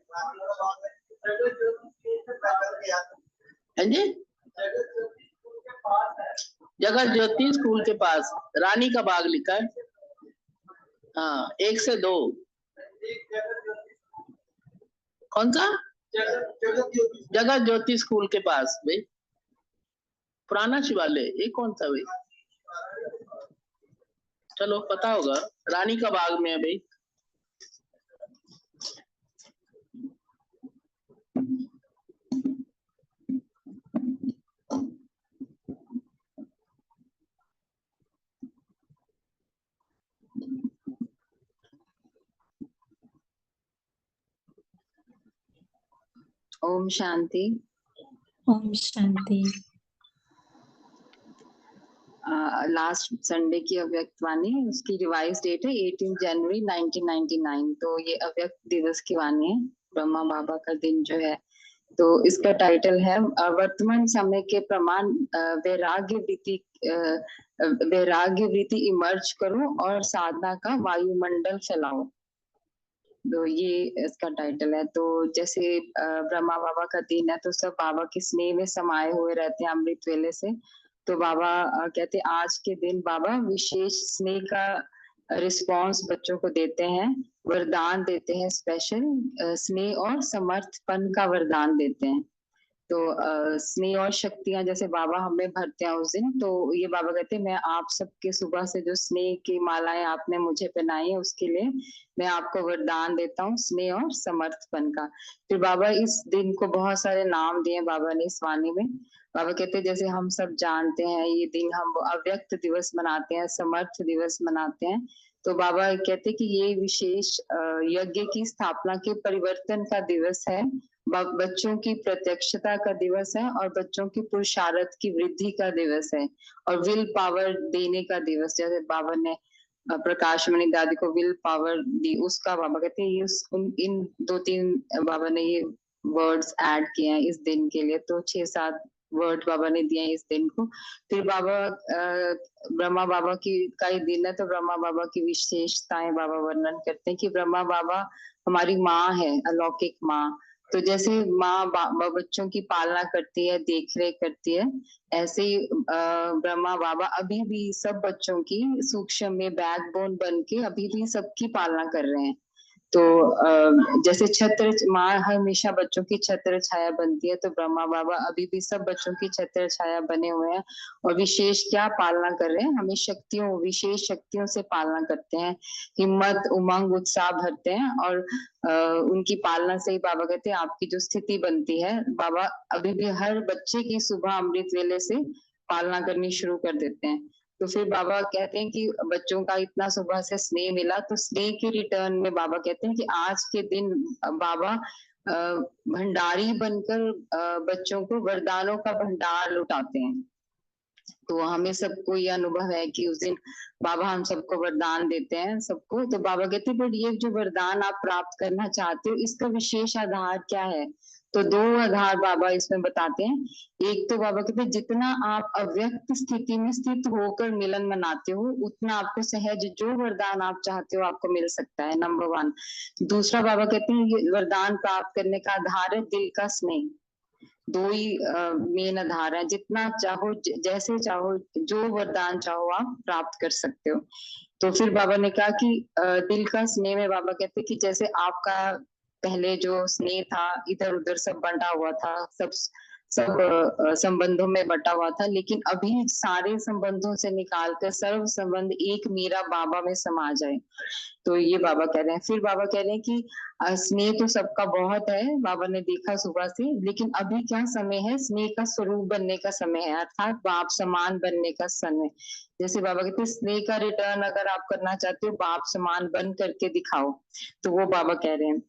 है जी, जगत ज्योति स्कूल के पास रानी का बाग लिखा है। हाँ 1 से 2। कौन सा? जगत ज्योति स्कूल के पास भाई, पुराना शिवालय। ये कौन सा भाई? चलो पता होगा, रानी का बाग में है भाई। ओम शांति। ओम शांति। लास्ट संडे की अव्यक्त वाणी, उसकी रिवाइज डेट है 18 जनवरी 1999। तो ये अव्यक्त दिवस की वाणी है, ब्रह्मा बाबा का दिन जो है। तो इसका टाइटल है वर्तमान समय के प्रमाण वैराग्य वृत्ति इमर्ज करो और साधना का वायुमंडल फैलाओ। तो ये इसका टाइटल है। तो जैसे ब्रह्मा बाबा का दिन है, तो सब बाबा के स्नेह में समाये हुए रहते हैं अमृत वेले से। तो बाबा कहते हैं आज के दिन बाबा विशेष स्नेह का रिस्पॉन्स बच्चों को देते हैं, वरदान देते हैं, स्पेशल स्नेह और समर्थपन का वरदान देते हैं। तो स्नेह और शक्तियां जैसे बाबा हमें भरते हैं उस दिन। तो ये बाबा कहते हैं मैं आप सबके सुबह से जो स्नेह की मालाएं आपने मुझे पहनाई है, उसके लिए मैं आपको वरदान देता हूँ स्नेह और समर्थपन का। फिर बाबा इस दिन को बहुत सारे नाम दिए बाबा ने इस वाणी में। बाबा कहते हैं जैसे हम सब जानते हैं ये दिन हम अव्यक्त दिवस मनाते हैं, समर्थ दिवस मनाते हैं। तो बाबा कहते हैं कि ये विशेष यज्ञ की स्थापना के परिवर्तन का दिवस है, बच्चों की प्रत्यक्षता का दिवस है, और बच्चों की पुरुषार्थ की वृद्धि का दिवस है, और विल पावर देने का दिवस। जैसे बाबा ने प्रकाश मणि दादी को विल पावर दी, उसका बाबा कहते हैं ये इन 2-3 बाबा ने ये वर्ड्स ऐड किए हैं इस दिन के लिए। तो 6-7 वर्ड बाबा ने दिए इस दिन को। फिर बाबा ब्रह्मा बाबा की का ही दिन है, तो ब्रह्मा बाबा की विशेषताएं बाबा वर्णन करते हैं कि ब्रह्मा बाबा हमारी माँ है, अलौकिक माँ। तो जैसे माँ बच्चों की पालना करती है, देख रेख करती है, ऐसे ही ब्रह्मा बाबा अभी भी सब बच्चों की सूक्ष्म में बैकबोन बन के अभी भी सबकी पालना कर रहे हैं। तो जैसे छत्र माँ हमेशा बच्चों की छत्र छाया बनती है, तो ब्रह्मा बाबा अभी भी सब बच्चों की छत्र छाया बने हुए हैं, और विशेष क्या पालना कर रहे हैं, हमें शक्तियों, विशेष शक्तियों से पालना करते हैं, हिम्मत उमंग उत्साह भरते हैं। और उनकी पालना से ही बाबा कहते हैं आपकी जो स्थिति बनती है, बाबा अभी भी हर बच्चे की सुबह अमृत वेले से पालना करनी शुरू कर देते हैं। तो फिर बाबा कहते हैं कि बच्चों का इतना सुबह से स्नेह मिला, तो स्नेह के रिटर्न में बाबा कहते हैं कि आज के दिन बाबा भंडारी बनकर बच्चों को वरदानों का भंडार लुटाते हैं। तो हमें सबको ये अनुभव है कि उस दिन बाबा हम सबको वरदान देते हैं सबको। तो बाबा कहते हैं बट ये जो वरदान आप प्राप्त करना चाहते हो, इसका विशेष आधार क्या है? तो 2 आधार बाबा इसमें बताते हैं। एक तो बाबा कहते हैं जितना आप अव्यक्त स्थिति में स्थित होकर मिलन मनाते हो, उतना आपको सहज जो वरदान आप चाहते हो आपको मिल सकता है, नंबर 1। दूसरा बाबा कहते हैं ये वरदान प्राप्त करने का आधार है दिल का स्नेह। 2 ही मेन आधार है, जितना चाहो जैसे चाहो जो वरदान चाहो आप प्राप्त कर सकते हो। तो फिर बाबा ने कहा कि दिल का स्नेह में बाबा कहते हैं कि जैसे आपका पहले जो स्नेह था इधर उधर सब बंटा हुआ था, सब संबंधों में बटा हुआ था, लेकिन अभी सारे संबंधों से निकालकर सर्व संबंध एक मेरा बाबा में समा जाए। तो ये बाबा कह रहे हैं। फिर बाबा कह रहे हैं कि स्नेह तो सबका बहुत है, बाबा ने देखा सुबह से, लेकिन अभी क्या समय है, स्नेह का स्वरूप बनने का समय है, अर्थात बाप समान बनने का समय। जैसे बाबा कहते हैं स्नेह का रिटर्न अगर आप करना चाहते हो, बाप समान बन करके दिखाओ, तो वो बाबा कह रहे हैं।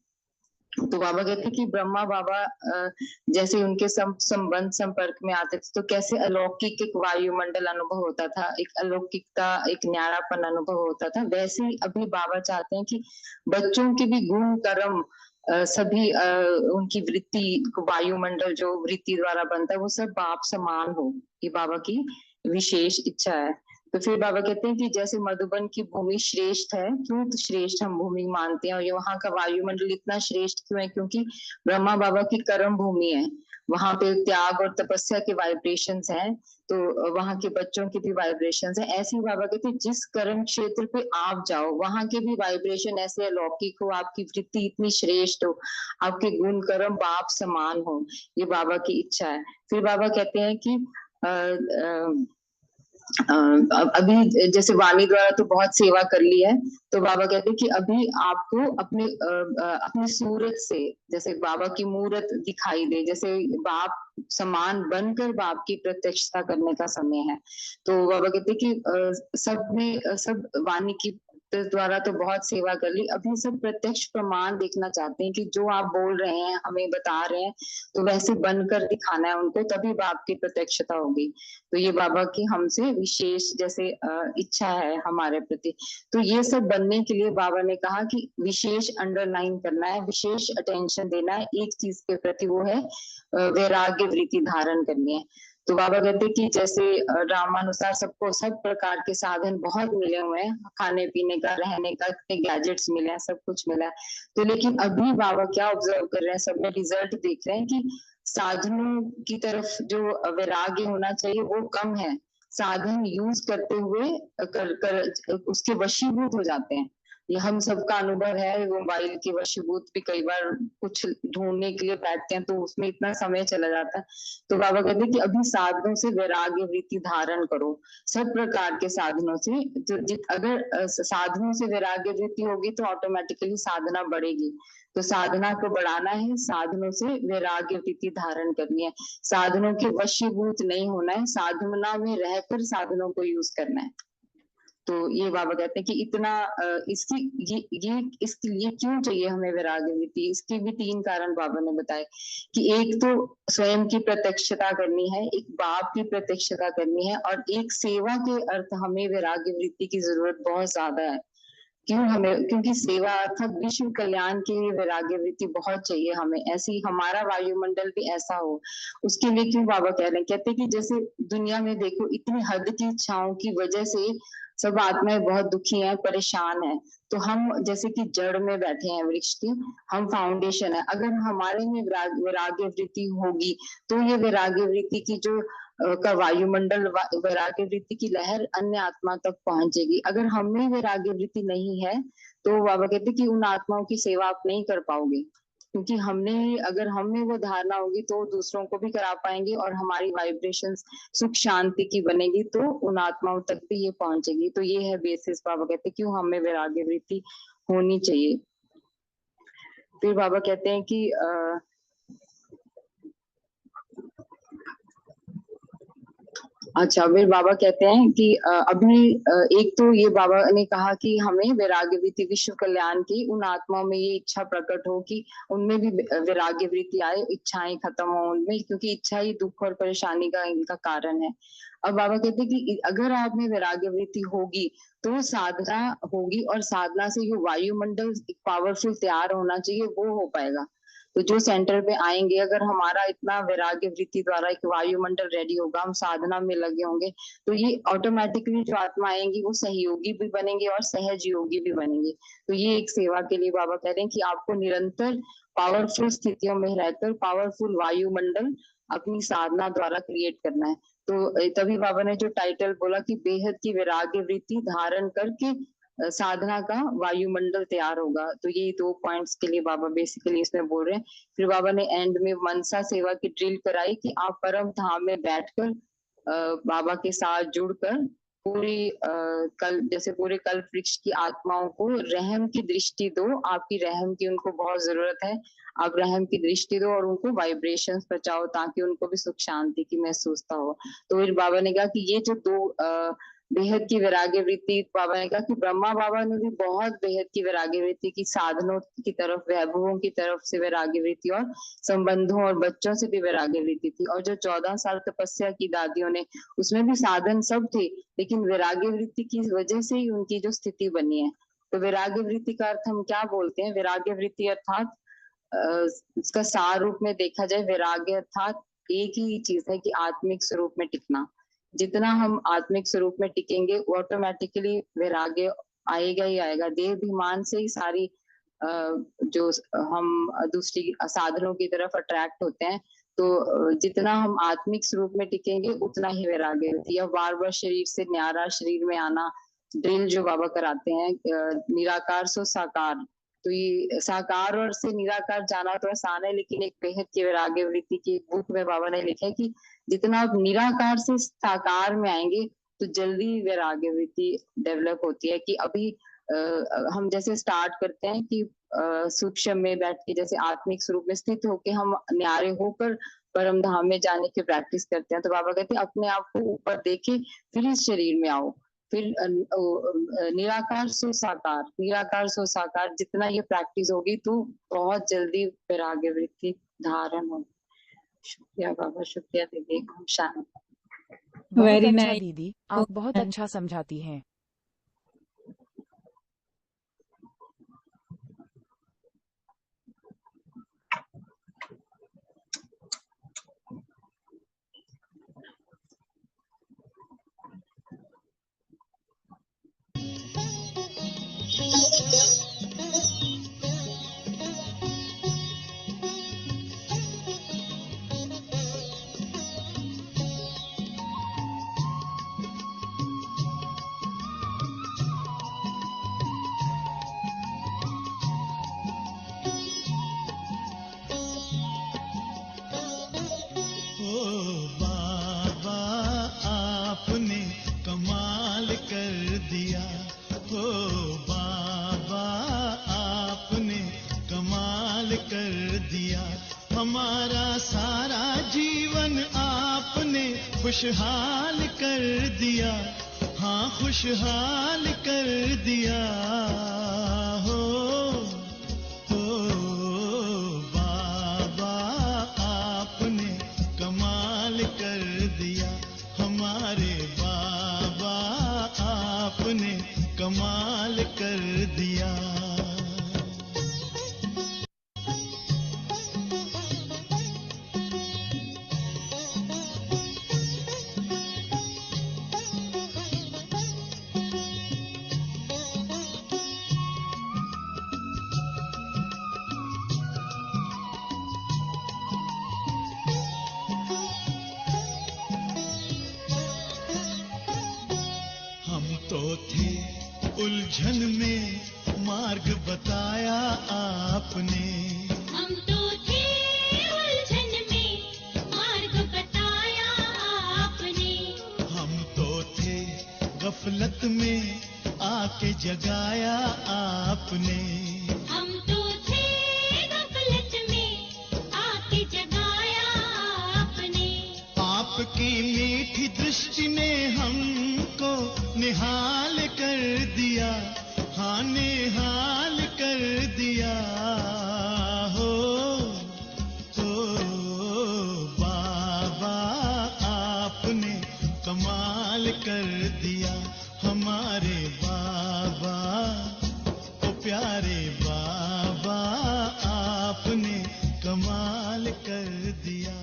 तो बाबा कहते हैं कि ब्रह्मा बाबा जैसे उनके संबंध संपर्क में आते थे, तो कैसे अलौकिक एक वायुमंडल अनुभव होता था, एक अलौकिकता, एक न्यारापन अनुभव होता था, वैसे ही अभी बाबा चाहते हैं कि बच्चों के भी गुण कर्म सभी उनकी वृत्ति, वायुमंडल जो वृत्ति द्वारा बनता है, वो सब बाप समान हो। ये बाबा की विशेष इच्छा है। तो फिर बाबा कहते हैं कि जैसे मधुबन की भूमि श्रेष्ठ है, क्यों तो श्रेष्ठ हम भूमि मानते हैं, और ये वहाँ का वायुमंडल इतना श्रेष्ठ क्यों है, क्योंकि ब्रह्मा बाबा की कर्म भूमि है, वहां पे त्याग और तपस्या के वाइब्रेशंस हैं, तो वहां के बच्चों के भी वाइब्रेशंस हैं। ऐसे ही बाबा कहते हैं जिस कर्म क्षेत्र पे आप जाओ वहां के भी वाइब्रेशन ऐसे अलौकिक हो, आपकी वृत्ति इतनी श्रेष्ठ हो, आपके गुण कर्म बाप समान हो, ये बाबा की इच्छा है। फिर बाबा कहते हैं कि अभी जैसे वाणी द्वारा तो बहुत सेवा कर ली है, तो बाबा कहते हैं कि अभी आपको अपनी सूरत से, जैसे बाबा की मूरत दिखाई दे, जैसे बाप समान बनकर बाप की प्रत्यक्षता करने का समय है। तो बाबा कहते हैं कि सब वाणी की द्वारा तो बहुत सेवा कर ली, अभी सब प्रत्यक्ष प्रमाण देखना चाहते हैं कि जो आप बोल रहे हैं, हमें बता रहे हैं, तो वैसे बनकर दिखाना है उनको, तभी बाप की प्रत्यक्षता होगी। तो ये बाबा की हमसे विशेष जैसे इच्छा है हमारे प्रति। तो ये सब बनने के लिए बाबा ने कहा कि विशेष अंडरलाइन करना है, विशेष अटेंशन देना है एक चीज के प्रति, वो है वैराग्य वृत्ति धारण करनी है। तो बाबा कहते हैं कि जैसे रामानुसार सबको सब प्रकार के साधन बहुत मिले हुए हैं, खाने पीने का, रहने का, इतने गैजेट्स मिले हैं, सब कुछ मिला है, तो लेकिन अभी बाबा क्या ऑब्जर्व कर रहे हैं, सब में रिजल्ट देख रहे हैं कि साधनों की तरफ जो वैराग्य होना चाहिए वो कम है। साधन यूज करते हुए कर उसके वशीभूत हो जाते हैं। ये हम सबका अनुभव है, मोबाइल के वशीभूत भी कई बार कुछ ढूंढने के लिए बैठते हैं तो उसमें इतना समय चला जाता है। तो बाबा कहते हैं कि अभी साधनों से वैराग्य वृत्ति धारण करो, सब प्रकार के साधनों से। अगर साधनों से वैराग्य वृत्ति होगी तो ऑटोमेटिकली साधना बढ़ेगी। तो साधना को बढ़ाना है, साधनों से वैराग्य वृत्ति धारण करनी है, साधनों के वशीभूत नहीं होना है, साधना में रहकर साधनों को यूज करना है। तो ये बाबा कहते हैं कि इतना इसके लिए क्यों चाहिए हमें वैराग्य वृत्ति, इसके भी 3 कारण बाबा ने बताए कि एक तो स्वयं की प्रत्यक्षता करनी है, एक बाप की प्रत्यक्षता करनी है, और एक सेवा के अर्थ हमें वैराग्य वृत्ति की जरूरत बहुत ज्यादा है। क्योंकि सेवा अर्थात विश्व कल्याण के लिए वैराग्य वृत्ति बहुत चाहिए हमें, ऐसी हमारा वायुमंडल भी ऐसा हो। उसके लिए क्यों बाबा कह रहे हैं, कहते हैं कि जैसे दुनिया में देखो इतनी हद की इच्छाओं की वजह से सब आत्माएं बहुत दुखी हैं, परेशान हैं। तो हम जैसे कि जड़ में बैठे हैं वृक्ष की, हम फाउंडेशन है, अगर हमारे में वैराग्य वृत्ति होगी तो ये वैराग्य वृत्ति की जो का वायुमंडल, वैराग्य वृत्ति की लहर अन्य आत्मा तक पहुंचेगी। अगर हमें वैराग्य वृत्ति नहीं है तो बाबा कहते कि उन आत्माओं की सेवा आप नहीं कर पाओगे, क्योंकि अगर हमें वो धारणा होगी तो दूसरों को भी करा पाएंगे, और हमारी वाइब्रेशंस सुख शांति की बनेगी तो उन आत्माओं तक भी ये पहुंचेगी। तो ये है बेसिस, बाबा कहते क्यों हमें वैराग्य वृत्ति होनी चाहिए। फिर बाबा कहते हैं कि अच्छा, फिर बाबा कहते हैं कि अभी एक तो ये बाबा ने कहा कि हमें वैराग्य वृत्ति विश्व कल्याण की, उन आत्माओं में ये इच्छा प्रकट हो कि उनमें भी वैराग्य वृत्ति आए, इच्छाएं खत्म हो उनमें, क्योंकि इच्छा ही दुख और परेशानी का इनका कारण है। अब बाबा कहते हैं कि अगर आप में वैराग्य वृत्ति होगी तो साधना होगी, और साधना से जो वायुमंडल पावरफुल तैयार होना चाहिए वो हो पाएगा। तो जो सेंटर पे आएंगे, अगर हमारा इतना वैराग्य वृत्ति द्वारा एक वायुमंडल रेडी होगा, हम साधना में लगे होंगे, तो ये ऑटोमेटिकली जो आत्मा आएंगी वो सहयोगी भी बनेंगे और सहज योगी भी बनेंगे। तो ये एक सेवा के लिए बाबा कह रहे हैं कि आपको निरंतर पावरफुल स्थितियों में रहकर पावरफुल वायुमंडल अपनी साधना द्वारा क्रिएट करना है। तो तभी बाबा ने जो टाइटल बोला कि बेहद की वैराग्य वृत्ति धारण करके साधना का वायुमंडल तैयार होगा। तो ये 2 पॉइंट्स के लिए बाबा बेसिकली इसमें बोल रहे हैं। फिर बाबा ने एंड में मनसा सेवा की ड्रिल कराई कि आप परम धाम में बैठकर बाबा के साथ जुड़कर पूरी जैसे पूरे कल्प वृक्ष की आत्माओं को रहम की दृष्टि दो। आपकी रहम की उनको बहुत जरूरत है। आप रहम की दृष्टि दो और उनको वाइब्रेशंस पहुंचाओ ताकि उनको भी सुख शांति की महसूसता हो। तो फिर बाबा ने कहा कि ये जो 2 बेहद की वैराग्य वृत्ति, बाबा ने कहा कि ब्रह्मा बाबा ने भी बहुत बेहद की वैराग्य वृत्ति की, साधनों की तरफ, वैभवों की तरफ से वैराग्य वृत्ति और संबंधों और बच्चों से भी वैराग्य वृत्ति थी। और जो 14 साल तपस्या की दादियों ने, उसमें भी साधन सब थे, लेकिन वैराग्य वृत्ति की वजह से ही उनकी जो स्थिति बनी है। तो वैराग्य वृत्ति का अर्थ हम क्या बोलते हैं? वैराग्य वृत्ति अर्थात इसका सार रूप में देखा जाए, वैराग्य अर्थात एक ही चीज है कि आत्मिक स्वरूप में टिकना। जितना हम आत्मिक स्वरूप में टिकेंगे ऑटोमेटिकली वैराग्य आएगा ही आएगा। देह अभिमान से ही सारी जो हम दूसरी साधनों की तरफ अट्रैक्ट होते हैं। तो जितना हम आत्मिक स्वरूप में टिकेंगे उतना ही वैराग्य होती है। बार बार शरीर से न्यारा शरीर में आना, ड्रिल जो बाबा कराते हैं, निराकार से साकार। तो ये साकार और से निराकार जाना तो आसान है, लेकिन एक बेहद की वैराग्य वृत्ति की बुक में बाबा ने लिखा है कि जितना आप निराकार से साकार में आएंगे तो जल्दी वैराग्य वृत्ति डेवलप होती है। कि अभी हम जैसे स्टार्ट करते हैं कि सूक्ष्म में बैठ के जैसे आत्मिक स्वरूप में स्थित होके हम न्यारे होकर परम धाम में जाने की प्रैक्टिस करते हैं। तो बाबा कहते हैं अपने आप को ऊपर देखे फिर इस शरीर में आओ, फिर निराकार से साकार, निराकार से साकार। जितना ये प्रैक्टिस होगी तो बहुत जल्दी वैराग्य वृत्ति धारण होगी। शुक्रिया बाबा, शुक्रिया दीदी। शांति। बहुत Very अच्छा nice. दीदी, आप बहुत अच्छा समझाती हैं। खुशहाल कर दिया, हाँ खुशहाल कर दिया हो बाबा आपने कमाल कर दिया, हमारे बाबा आपने कमाल कर दिया। उलझन में मार्ग बताया आपने, हम तो थे उलझन में मार्ग बताया आपने, हम तो थे गफलत में आके जगाया आपने, हम तो थे गफलत में आके जगाया आपने, आपकी मीठी दृष्टि ने हमको निहाल कर दिया, हाँ निहाल कर दिया हो बाबा आपने कमाल कर दिया, हमारे बाबा ओ प्यारे बाबा आपने कमाल कर दिया।